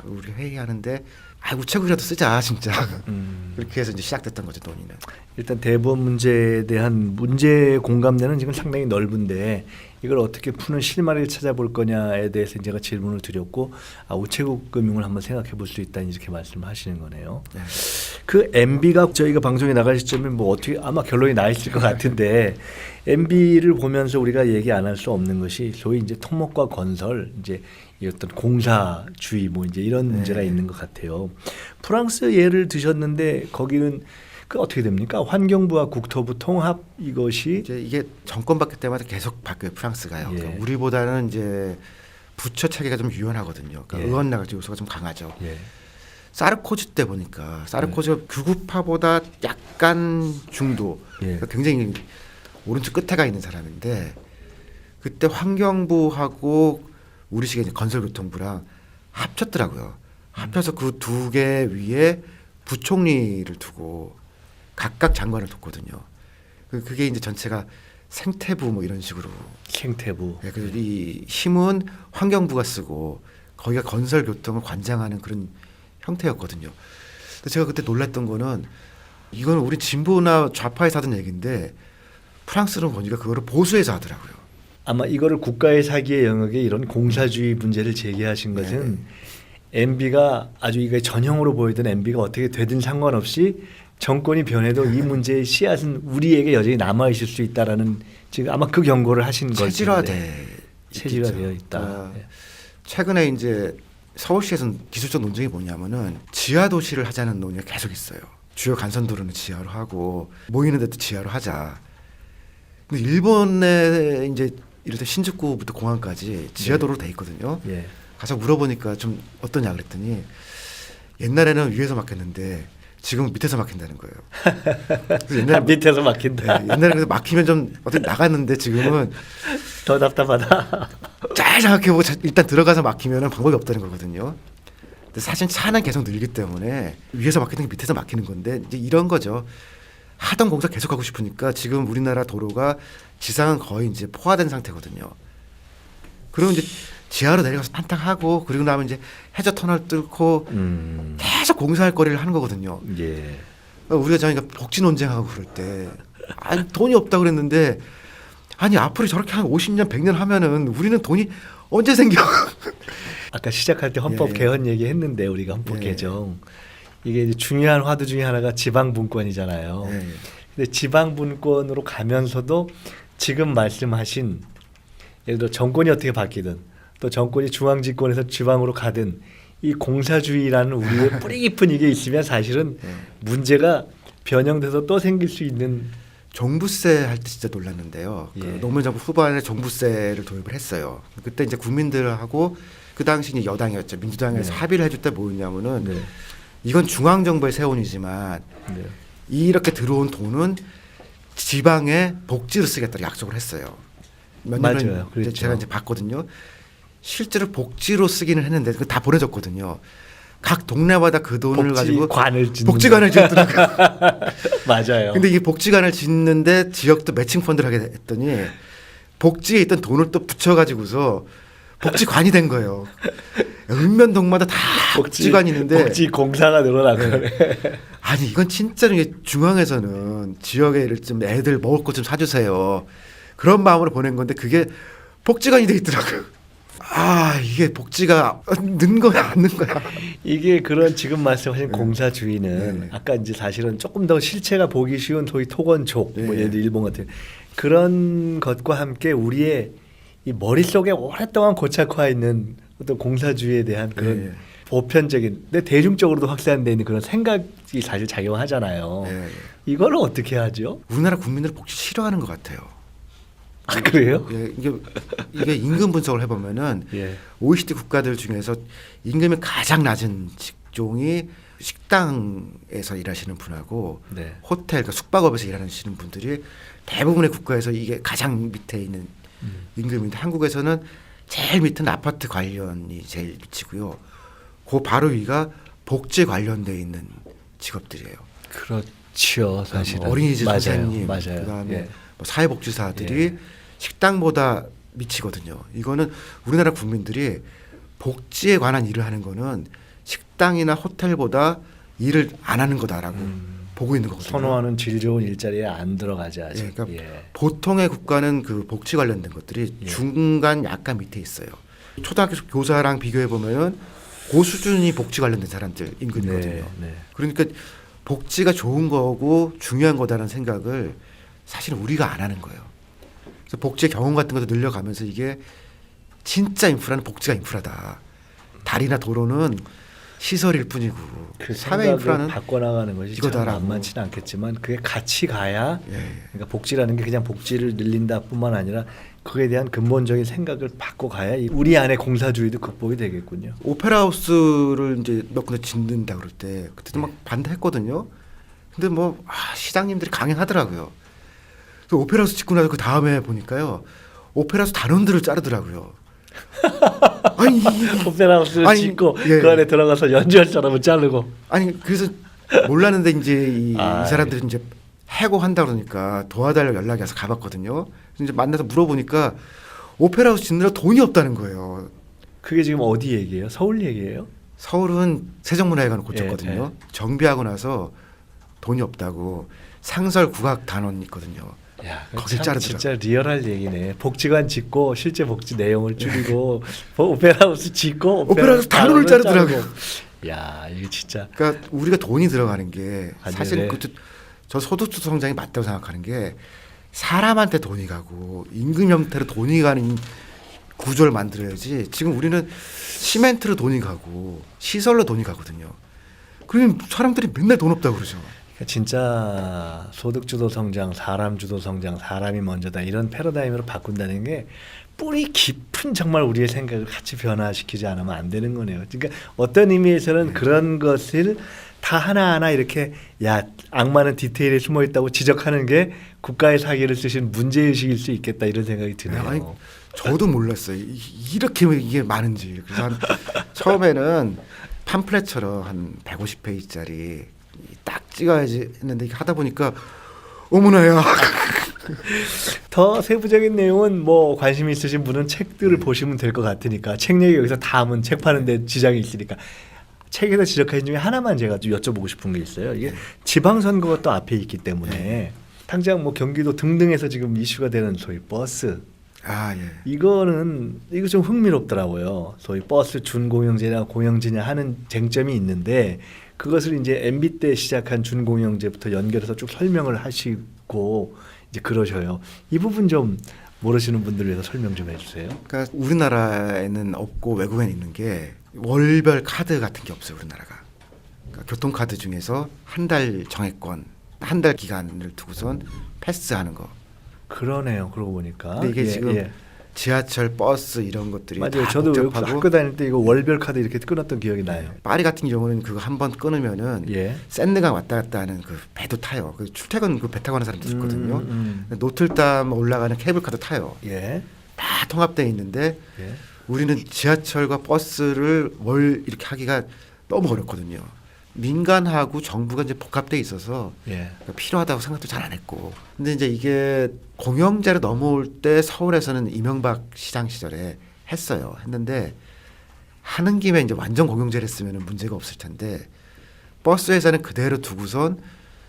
우리 회의하는데 우체국이라도 쓰자 진짜 그렇게 해서 이제 시작됐던 거죠 논의는. 일단 대부분 문제에 대한 문제 공감대는 지금 상당히 넓은데 이걸 어떻게 푸는 실마리를 찾아볼 거냐에 대해서 제가 질문을 드렸고 우체국 금융을 한번 생각해 볼 수 있다 이렇게 말씀하시는 거네요. 네. 그 MB가 저희가 방송에 나갈 시점에 뭐 어떻게 아마 결론이 나 있을 것 같은데 MB를 보면서 우리가 얘기 안 할 수 없는 것이 소위 이제 토목과 건설 이제 이 어떤 공사주의 뭐 이제 이런 문제가 있는 것 같아요. 프랑스 예를 드셨는데 거기는 그 어떻게 됩니까? 환경부와 국토부 통합 이것이 이제 이게 정권 바뀔 때마다 계속 바뀌어요 프랑스가요. 예. 그러니까 우리보다는 이제 부처 체계가 좀 유연하거든요. 그러니까 예. 의원 나가지 요소가 좀 강하죠. 예. 사르코지 때 보니까 사르코지가 극우파보다 약간 중도, 예. 그러니까 굉장히 오른쪽 끝에 가 있는 사람인데 그때 환경부하고 우리식의 이제 건설교통부랑 합쳤더라고요. 합쳐서 그 두 개 위에 부총리를 두고 각각 장관을 뒀거든요. 그게 이제 전체가 생태부 뭐 이런 식으로. 생태부. 예, 그래서 이 힘은 환경부가 쓰고 거기가 건설 교통을 관장하는 그런 형태였거든요. 근데 제가 그때 놀랐던 거는 이거는 우리 진보나 좌파에서 하던 얘기인데 프랑스는 보니까 그거를 보수에서 하더라고요. 아마 이거를 국가의 사기의 영역에 이런 공사주의 문제를 제기하신 것은 MB가 아주 이게 전형으로 보이던 MB가 어떻게 되든 상관없이 정권이 변해도 이 문제의 씨앗은 우리에게 여전히 남아 있을 수 있다라는 지금 아마 그 경고를 하신 거죠. 체질화되어 있다. 예. 최근에 이제 서울시에서는 기술적 논쟁이 뭐냐면은 지하 도시를 하자는 논의가 계속 있어요. 주요 간선도로는 지하로 하고 모이는 데도 지하로 하자. 근데 일본에 이제 이를테 신주쿠부터 공항까지 지하도로로 돼 있거든요. 예. 가서 물어보니까 좀 어떠냐 그랬더니 옛날에는 위에서 막혔는데 지금은 밑에서 막힌다는 거예요. 그래서 옛날에 밑에서 막힌다. 네, 옛날에 그래서 막히면 좀 어떻게 나갔는데 지금은 더 답답하다. 잘 생각해보고 일단 들어가서 막히면 방법이 없다는 거거든요. 근데 사실 차는 계속 늘기 때문에 위에서 막히는 게 밑에서 막히는 건데 이제 이런 거죠. 하던 공사 계속 하고 싶으니까 지금 우리나라 도로가 지상은 거의 이제 포화된 상태거든요. 그럼 이제 지하로 내려가서 판탕하고 그리고 나면 이제 해저 터널 뚫고 계속 공사할 거리를 하는 거거든요. 예. 우리가 저희가 복지 논쟁하고 그럴 때 아니 돈이 없다고 그랬는데 아니 앞으로 저렇게 한 50년 100년 하면은 우리는 돈이 언제 생겨? 아까 시작할 때 헌법 개헌 얘기했는데 우리가 헌법 개정 이게 이제 중요한 화두 중에 하나가 지방분권이잖아요. 근데 지방분권으로 가면서도 지금 말씀하신 예를 들어 정권이 어떻게 바뀌든 또 정권이 중앙집권에서 지방으로 가든 이 공사주의라는 우리의 뿌리 깊은 이게 있으면 사실은 문제가 변형돼서 또 생길 수 있는. 종부세 할 때 진짜 놀랐는데요. 예. 그 노무현 정부 후반에 종부세를 도입을 했어요. 그때 이제 국민들하고 그 당시 이제 여당이었죠. 민주당에서 합의를 해줄 때 뭐였냐면은 이건 중앙 정부의 세원이지만 이렇게 들어온 돈은 지방의 복지로 쓰겠다고 약속을 했어요. 몇 년을 그렇죠. 제가 이제 봤거든요. 실제로 복지로 쓰기는 했는데 그거 다 보내줬거든요. 각 동네마다 그 돈을 가지고 복지관을 짓더라고요. 맞아요. 근데 이게 복지관을 짓는데 지역도 매칭 펀드를 하게 했더니 복지에 있던 돈을 또 붙여가지고서 복지관이 된 거예요. 읍면동마다 다 복지관이 있는데 복지 공사가 늘어나네. 아니 이건 진짜로 이게 중앙에서는 지역에 좀 애들 먹을 것 좀 사주세요. 그런 마음으로 보낸 건데 그게 복지관이 돼 있더라고요. 아 이게 복지가 는 거야 안 는 거야. 이게 그런 지금 말씀하신 공사주의는 아까 이제 사실은 조금 더 실체가 보기 쉬운 소위 토건족 뭐 예를 들어 일본 같은 그런 것과 함께 우리의 이 머릿속에 오랫동안 고착화 있는 어떤 공사주의에 대한 그런 보편적인 근데 대중적으로도 확산되어 있는 그런 생각이 사실 작용하잖아요. 이걸 어떻게 하죠? 우리나라 국민들 복지 싫어하는 것 같아요. 아 그래요? 예, 이게 임금 분석을 해보면은 OECD 국가들 중에서 임금이 가장 낮은 직종이 식당에서 일하시는 분하고 호텔, 그러니까 숙박업에서 일하시는 분들이 대부분의 국가에서 이게 가장 밑에 있는 임금인데 한국에서는 제일 밑은 아파트 관련이 제일 미치고요. 그 바로 위가 복지 관련돼 있는 직업들이에요. 그렇죠, 사실은 어린이집 맞아요. 선생님, 맞아요. 그다음에 뭐 사회복지사들이 식당보다 미치거든요. 이거는 우리나라 국민들이 복지에 관한 일을 하는 거는 식당이나 호텔보다 일을 안 하는 거다라고 보고 있는 거거든요. 선호하는 질 좋은 일자리에 안 들어가지 아직. 그러니까 보통의 국가는 그 복지 관련된 것들이 중간 약간 밑에 있어요. 초등학교 교사랑 비교해 보면은 그 수준이 복지 관련된 사람들 임금이거든요. 그러니까 복지가 좋은 거고 중요한 거다라는 생각을 사실 우리가 안 하는 거예요. 그래서 복지의 경험 같은 것도 늘려가면서 이게 진짜 인프라는 복지가 인프라다. 다리나 도로는 시설일 뿐이고 그 사회 인프라는 바꿔나가는 것이 참 만만치는 않겠지만 그게 같이 가야 그러니까 복지라는 게 그냥 복지를 늘린다 뿐만 아니라 그에 대한 근본적인 생각을 바꿔가야 우리 안에 공사주의도 극복이 되겠군요. 오페라 하우스를 이제 몇 군데 짓는다 그럴 때 그때도 막 반대했거든요. 근데 뭐 시장님들이 강행하더라고요. 그 오페라 하우스 짓고 나서 그 다음에 보니까요. 오페라 하우스 단원들을 자르더라고요. 아니 오페라 하우스를 짓고 그 안에 들어가서 연주할 사람을 자르고 아니 그래서 몰랐는데 이제 이 아, 사람들이 이제 해고한다 그러니까 도와달라고 연락이 와서 가봤거든요. 이제 만나서 물어보니까 오페라 하우스 짓느라 돈이 없다는 거예요. 그게 지금 어디 얘기예요? 서울 얘기예요? 서울은 세종문화회관을 고쳤거든요. 예. 정비하고 나서 돈이 없다고 상설 국악 단원 있거든요. 야, 거기 참 자르더라고. 진짜 리얼할 얘기네. 복지관 짓고 실제 복지 내용을 줄이고 오페라하우스 짓고 오페라하우스 단원을 자르더라고. 자르고. 야, 이게 진짜 그러니까 우리가 돈이 들어가는 게 아니, 사실 네. 저 소득주 성장이 맞다고 생각하는 게 사람한테 돈이 가고 임금 형태로 돈이 가는 구조를 만들어야지. 지금 우리는 시멘트로 돈이 가고 시설로 돈이 가거든요. 그러면 사람들이 맨날 돈 없다고 그러죠. 그러니까 진짜 소득주도 성장, 사람주도 성장, 사람이 먼저다 이런 패러다임으로 바꾼다는 게 뿌리 깊은 정말 우리의 생각을 같이 변화시키지 않으면 안 되는 거네요. 그러니까 어떤 의미에서는 그런 것을 다 하나하나 이렇게 야 악마는 디테일에 숨어 있다고 지적하는 게 국가의 사기를 쓰신 문제의식일 수 있겠다 이런 생각이 드네요. 아니, 저도 몰랐어요. 이렇게 이게 많은지. 그래서 처음에는 팜플렛처럼 한 150페이지짜리 딱 찍어야지 했는데 하다 보니까 어머나야. 더 세부적인 내용은 뭐 관심 있으신 분은 책들을 보시면 될 것 같으니까 책 얘기 여기서 다 하면 책 파는데 지장이 있으니까 책에서 지적하신 중에 하나만 제가 좀 여쭤보고 싶은 게 있어요. 이게 지방선거가 또 앞에 있기 때문에 당장 뭐 경기도 등등에서 지금 이슈가 되는 소위 버스 아 예. 이거 좀 흥미롭더라고요. 소위 버스 준공영제냐 공영제냐 하는 쟁점이 있는데 그것을 이제 MB 때 시작한 준공영제부터 연결해서 쭉 설명을 하시고 이제 그러셔요. 이 부분 좀 모르시는 분들 위해서 설명 좀 해주세요. 그러니까 우리나라에는 없고 외국에는 있는 게 월별 카드 같은 게 없어요. 우리나라가. 그러니까 교통카드 중에서 한 달 정액권, 한 달 기간을 두고선 패스하는 거. 그러네요. 그러고 보니까. 근데 이게 지금 지하철, 버스 이런 것들이 맞아요. 다 저도 외국 복잡하고 학교 다닐 때 이거 월별 카드 이렇게 끊었던 기억이 나요. 파리 같은 경우는 그거 한 번 끊으면은 예. 샌드강 왔다 갔다 하는 그 배도 타요. 그 출퇴근 그 배 타고 하는 사람들 있거든요. 노틀담 올라가는 케이블카도 타요. 예. 다 통합되어 있는데 예. 우리는 지하철과 버스를 월 이렇게 하기가 너무 어렵거든요. 민간하고 정부가 이제 복합돼 있어서 예. 필요하다고 생각도 잘 안 했고. 근데 이제 이게 공영제로 넘어올 때 서울에서는 이명박 시장 시절에 했어요. 했는데 하는 김에 이제 완전 공영제를 했으면 문제가 없을 텐데 버스 회사는 그대로 두고선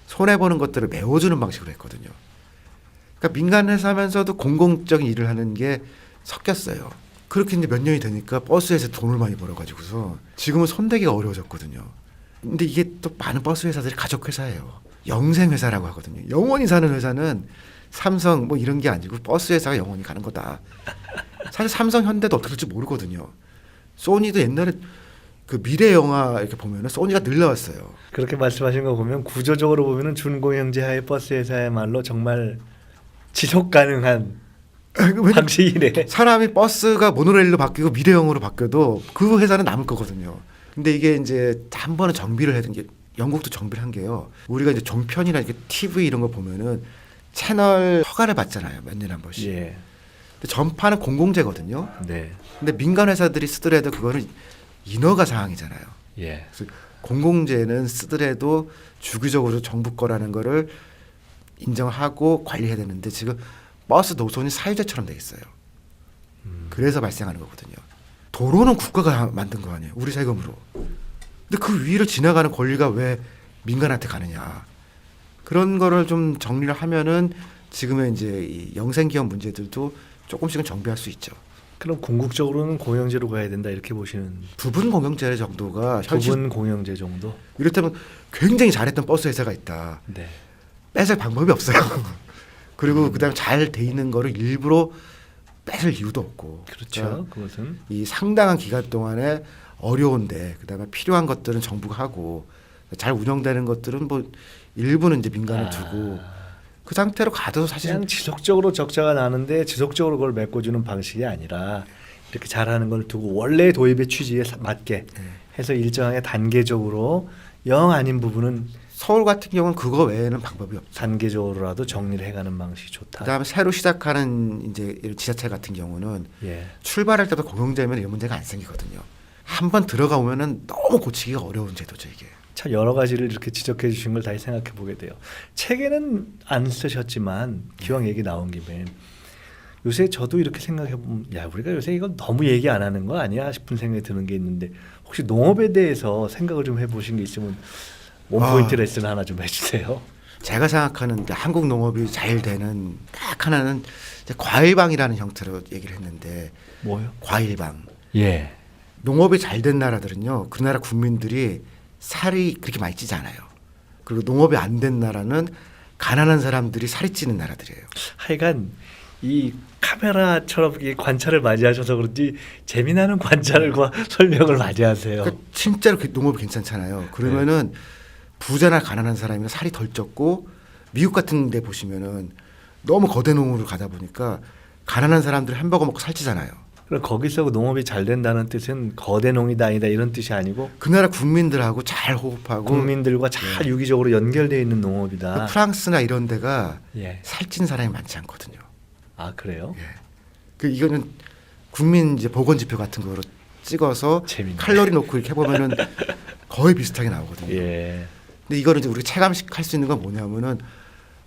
손해 보는 것들을 메워주는 방식으로 했거든요. 그러니까 민간 회사면서도 공공적인 일을 하는 게 섞였어요. 그렇게 이제 몇 년이 되니까 버스 회사 돈을 많이 벌어가지고서 지금은 손대기가 어려워졌거든요. 근데 이게 또 많은 버스 회사들이 가족 회사예요. 영생 회사라고 하거든요. 영원히 사는 회사는 삼성 뭐 이런 게 아니고 버스 회사가 영원히 가는 거다. 사실 삼성 현대도 어떻게 될지 모르거든요. 소니도 옛날에 그 미래 영화 이렇게 보면은 소니가 늘 나왔어요. 그렇게 말씀하신 거 보면 구조적으로 보면은 준공영제하의 버스 회사야말로 정말 지속 가능한 방식이네. 사람이 버스가 모노레일로 바뀌고 미래형으로 바뀌어도 그 회사는 남을 거거든요. 근데 이게 이제 한 번은 정비를 해야 되는 게 영국도 정비를 한 게요. 우리가 이제 종편이나 이렇게 TV 이런 거 보면은 채널 허가를 받잖아요. 몇 년에 한 번씩. 예. 근데 전파는 공공재거든요. 네. 근데 민간 회사들이 쓰더라도 그거는 인허가 사항이잖아요. 예. 그래서 공공재는 쓰더라도 주기적으로 정부 거라는 거를 인정하고 관리해야 되는데 지금 버스 노선이 사유재처럼 돼 있어요. 그래서 발생하는 거거든요. 도로는 국가가 만든 거 아니에요. 우리 세금으로. 근데 그 위를 지나가는 권리가 왜 민간한테 가느냐. 그런 거를 좀 정리를 하면은 지금의 이제 이 영생기업 문제들도 조금씩은 정비할 수 있죠. 그럼 궁극적으로는 공영제로 가야 된다 이렇게 보시는. 부분 공영제 정도가 현실. 부분 공영제 정도. 이렇다면 굉장히 잘했던 버스 회사가 있다. 네. 뺏을 방법이 없어요. 그리고 그다음에 잘 돼 있는 거를 일부러 뺏을 이유도 없고. 그렇죠. 그러니까 그것은. 이 상당한 기간 동안에 어려운데 그다음에 필요한 것들은 정부가 하고 잘 운영되는 것들은 뭐 일부는 이제 민간을 두고 그 상태로 가도 사실 그냥 지속적으로 적자가 나는데 지속적으로 그걸 메꿔주는 방식이 아니라 이렇게 잘하는 걸 두고 원래 도입의 취지에 맞게 해서 일정하게 단계적으로 영 아닌 부분은 서울 같은 경우는 그거 외에는 방법이 없죠. 단계적으로라도 정리를 해가는 방식이 좋다. 그다음에 새로 시작하는 이제 지자체 같은 경우는 예. 출발할 때도 공영제면 이런 문제가 안 생기거든요. 한번 들어가 오면은 너무 고치기가 어려운 제도죠 이게. 참 여러 가지를 이렇게 지적해 주신 걸 다시 생각해 보게 돼요. 책에는 안 쓰셨지만 기왕 얘기 나온 김에 요새 저도 이렇게 생각해 보면 야 우리가 요새 이거 너무 얘기 안 하는 거 아니야 싶은 생각이 드는 게 있는데 혹시 농업에 대해서 생각을 좀 해보신 게 있으면 원포인트 레슨 하나 좀 해주세요. 제가 생각하는 한국 농업이 잘 되는 딱 하나는 이제 과일방이라는 형태로 얘기를 했는데 뭐요? 과일방. 예. 농업이 잘 된 나라들은요. 그 나라 국민들이 살이 그렇게 많이 찌지 않아요. 그리고 농업이 안 된 나라는 가난한 사람들이 살이 찌는 나라들이에요. 하여간 이 카메라처럼 이 관찰을 많이 하셔서 그런지 재미나는 관찰과 설명을 많이 하세요. 그러니까 진짜로 농업이 괜찮잖아요. 그러면은 부자나 가난한 사람이나 살이 덜 쪘고 미국 같은 데 보시면은 너무 거대 농으로 가다 보니까 가난한 사람들이 햄버거 먹고 살찌잖아요. 그럼 거기서 농업이 잘 된다는 뜻은 거대 농이다 아니다 이런 뜻이 아니고 그 나라 국민들하고 잘 호흡하고 국민들과 잘 유기적으로 연결되어 있는 농업이다. 그 프랑스나 이런 데가 예. 살찐 사람이 많지 않거든요. 아 그래요? 예. 그 이거는 국민 이제 보건 지표 같은 거로 찍어서 재밌네. 칼로리 놓고 이렇게 해보면은 거의 비슷하게 나오거든요. 예. 근데 이거를 이제 우리가 체감할 수 있는 건 뭐냐면은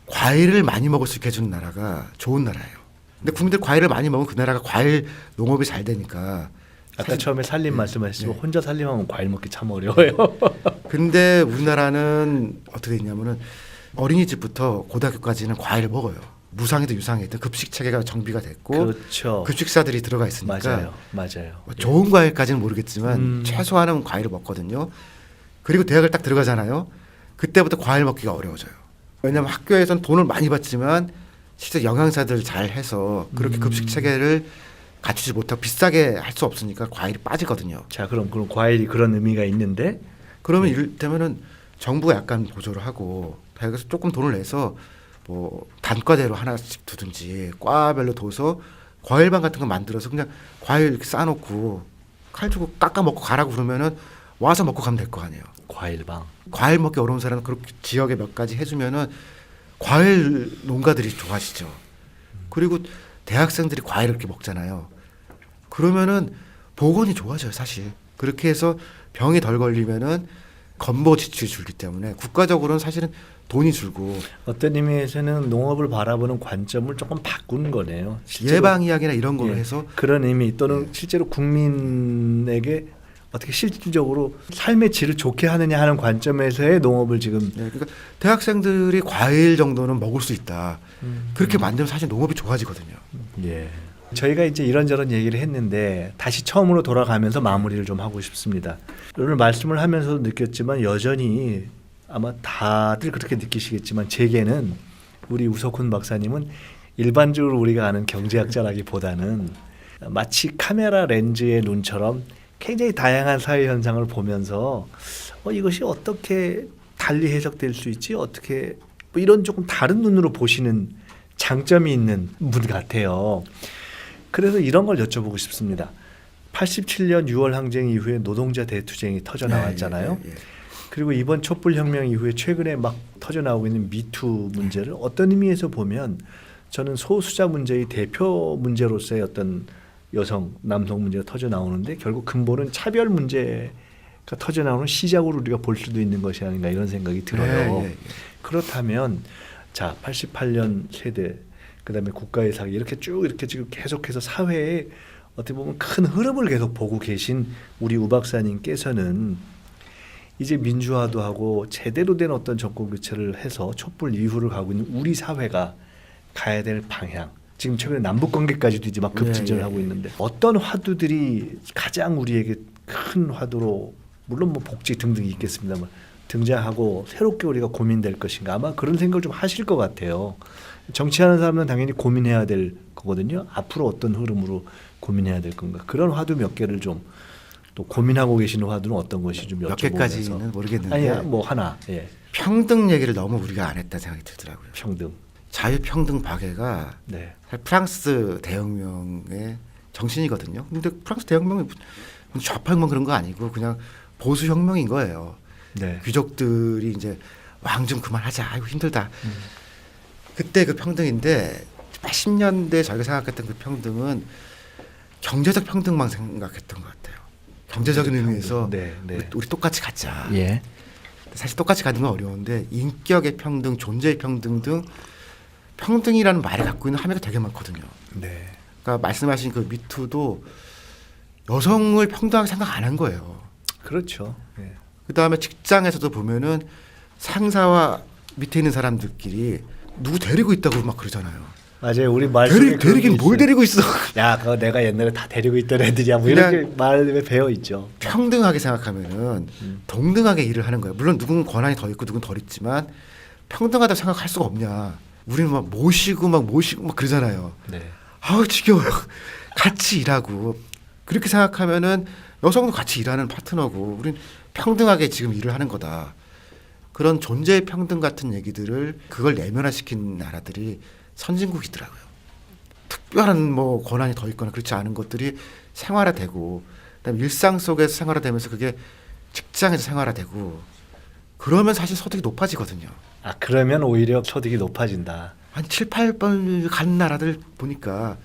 과일을 많이 먹을 수 있게 해주는 나라가 좋은 나라예요. 근데 국민들 과일을 많이 먹으면 그 나라가 과일 농업이 잘 되니까. 아까 처음에 살림 말씀하시지만 네. 혼자 살림하면 과일 먹기 참 어려워요. 근데 우리나라는 어떻게 됐냐면은 어린이집부터 고등학교까지는 과일을 먹어요. 무상이든 유상이든 급식 체계가 정비가 됐고 그렇죠. 급식사들이 들어가 있으니까 맞아요. 뭐 좋은 과일까지는 모르겠지만 최소한은 과일을 먹거든요. 그리고 대학을 딱 들어가잖아요. 그때부터 과일 먹기가 어려워져요. 왜냐하면 학교에서는 돈을 많이 받지만 실제 영양사들 잘 해서 그렇게 급식 체계를 갖추지 못하고 비싸게 할 수 없으니까 과일이 빠지거든요. 자 그럼 과일이 그런 의미가 있는데 그러면 이를테면은 정부가 약간 보조를 하고 대학에서 조금 돈을 내서 뭐 단과대로 하나씩 두든지 과별로 둬서 과일방 같은 거 만들어서 그냥 과일 이렇게 싸놓고 칼 주고 깎아 먹고 가라고 그러면은 와서 먹고 가면 될 거 아니에요. 과일방. 과일 먹기 어려운 사람은 그렇게 지역에 몇 가지 해주면은 과일 농가들이 좋아지죠. 그리고 대학생들이 과일을 이렇게 먹잖아요. 그러면은 보건이 좋아져요, 사실. 그렇게 해서 병이 덜 걸리면은 건보 지출이 줄기 때문에 국가적으로는 사실은 돈이 줄고 어떤 의미에서는 농업을 바라보는 관점을 조금 바꾼 거네요. 실제로 예방 이야기나 이런 걸로 예, 해서 그런 의미 또는 실제로 국민에게 어떻게 실질적으로 삶의 질을 좋게 하느냐 하는 관점에서의 농업을 지금 그러니까 대학생들이 과일 정도는 먹을 수 있다. 그렇게 만들면 사실 농업이 좋아지거든요. 예. 저희가 이제 이런저런 얘기를 했는데 다시 처음으로 돌아가면서 마무리를 좀 하고 싶습니다. 오늘 말씀을 하면서도 느꼈지만 여전히 아마 다들 그렇게 느끼시겠지만 제게는 우리 우석훈 박사님은 일반적으로 우리가 아는 경제학자라기보다는 마치 카메라 렌즈의 눈처럼 굉장히 다양한 사회 현상을 보면서 이것이 어떻게 달리 해석될 수 있지 어떻게 뭐 이런 조금 다른 눈으로 보시는 장점이 있는 분 같아요. 그래서 이런 걸 여쭤보고 싶습니다. 87년 6월 항쟁 이후에 노동자 대투쟁이 터져 나왔잖아요. 예. 그리고 이번 촛불혁명 이후에 최근에 막 터져 나오고 있는 미투 문제를 어떤 의미에서 보면 저는 소수자 문제의 대표 문제로서의 어떤 여성, 남성 문제가 터져 나오는데 결국 근본은 차별 문제가 터져 나오는 시작으로 우리가 볼 수도 있는 것이 아닌가 이런 생각이 들어요. 그렇다면 자 88년 세대 그다음에 국가의 사기 이렇게 쭉 이렇게 지금 계속해서 사회에 어떻게 보면 큰 흐름을 계속 보고 계신 우리 우 박사님께서는 이제 민주화도 하고 제대로 된 어떤 정권 교체를 해서 촛불 이후를 가고 있는 우리 사회가 가야 될 방향 지금 최근에 남북 관계까지도 이제 막 급진전을 하고 있는데 어떤 화두들이 가장 우리에게 큰 화두로 물론 뭐 복지 등등이 있겠습니다만 등장하고 새롭게 우리가 고민될 것인가 아마 그런 생각을 좀 하실 것 같아요. 정치하는 사람은 당연히 고민해야 될 거거든요. 앞으로 어떤 흐름으로 고민해야 될 건가 그런 화두 몇 개를 좀 또 고민하고 계시는 화두는 어떤 것이 좀 몇 여쭤보면서 개까지는 모르겠는데 아니야 뭐 하나 예. 평등 얘기를 너무 우리가 안 했다 생각이 들더라고요. 평등 자유평등 박애가 네. 사실 프랑스 대혁명의 정신이거든요. 근데 프랑스 대혁명이 좌파혁명 그런 거 아니고 그냥 보수혁명인 거예요. 네. 귀족들이 이제 왕 좀 그만하자. 아이고 힘들다. 그때 그 평등인데 80년대 저희가 생각했던 그 평등은 경제적 평등만 생각했던 것 같아요. 경제적인 의미에서 네, 네. 우리 똑같이 갖자. 예. 사실 똑같이 가는 건 어려운데 인격의 평등, 존재의 평등 등 평등이라는 말을 갖고 있는 함의가 되게 많거든요. 네. 그러니까 말씀하신 그 미투도 여성을 평등하게 생각 안 한 거예요. 그렇죠. 예. 그다음에 직장에서도 보면은 상사와 밑에 있는 사람들끼리 누구 데리고 있다고 막 그러잖아요. 맞아요. 우리 말 속에 데리긴 뭘 데리고 있어. 야, 그거 내가 옛날에 다 데리고 있던 애들이야. 뭐 이렇게 말에 배어 있죠. 평등하게 생각하면은 동등하게 일을 하는 거예요. 물론 누군 권한이 더 있고 누군 덜 있지만 평등하다고 생각할 수가 없냐. 우리는 막 모시고 막 그러잖아요. 네. 아우 지겨워요. 같이 일하고 그렇게 생각하면은 여성도 같이 일하는 파트너고 우린 평등하게 지금 일을 하는 거다. 그런 존재의 평등 같은 얘기들을 그걸 내면화시킨 나라들이 선진국이더라고요. 특별한 뭐 권한이 더 있거나 그렇지 않은 것들이 생활화되고 그다음에 일상 속에서 생활화되면서 그게 직장에서 생활화되고 그러면 사실 소득이 높아지거든요. 아, 그러면 오히려 소득이 높아진다. 한 7, 8번 가는 나라들 보니까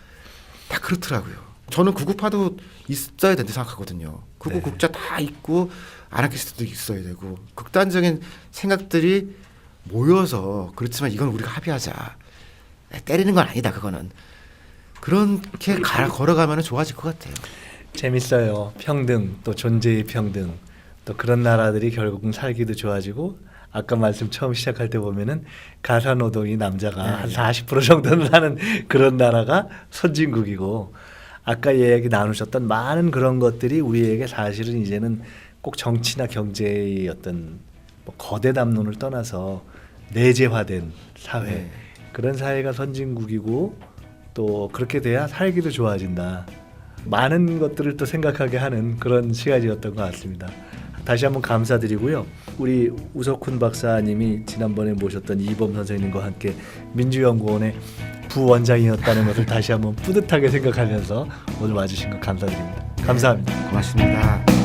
다 그렇더라고요. 저는 구구파도 있어야 된다고 생각하거든요. 구구국자 다 있고 아나키스트도 있어야 되고 극단적인 생각들이 모여서 그렇지만 이건 우리가 합의하자. 때리는 건 아니다 그거는. 그렇게 걸어가면 좋아질 것 같아요. 재밌어요. 평등, 또 존재의 평등, 또 그런 나라들이 결국은 살기도 좋아지고 아까 말씀 처음 시작할 때 보면은 가사 노동이 남자가 한 40% 정도는 하는 그런 나라가 선진국이고 아까 얘기 나누셨던 많은 그런 것들이 우리에게 사실은 이제는 꼭 정치나 경제의 어떤 뭐 거대 담론을 떠나서 내재화된 사회 네. 그런 사회가 선진국이고 또 그렇게 돼야 살기도 좋아진다. 많은 것들을 또 생각하게 하는 그런 시간이었던 것 같습니다. 다시 한번 감사드리고요. 우리 우석훈 박사님이 지난번에 모셨던 이범 선생님과 함께 민주연구원의 부원장이었다는 것을 다시 한번 뿌듯하게 생각하면서 오늘 와주신 것 감사드립니다. 감사합니다. 고맙습니다.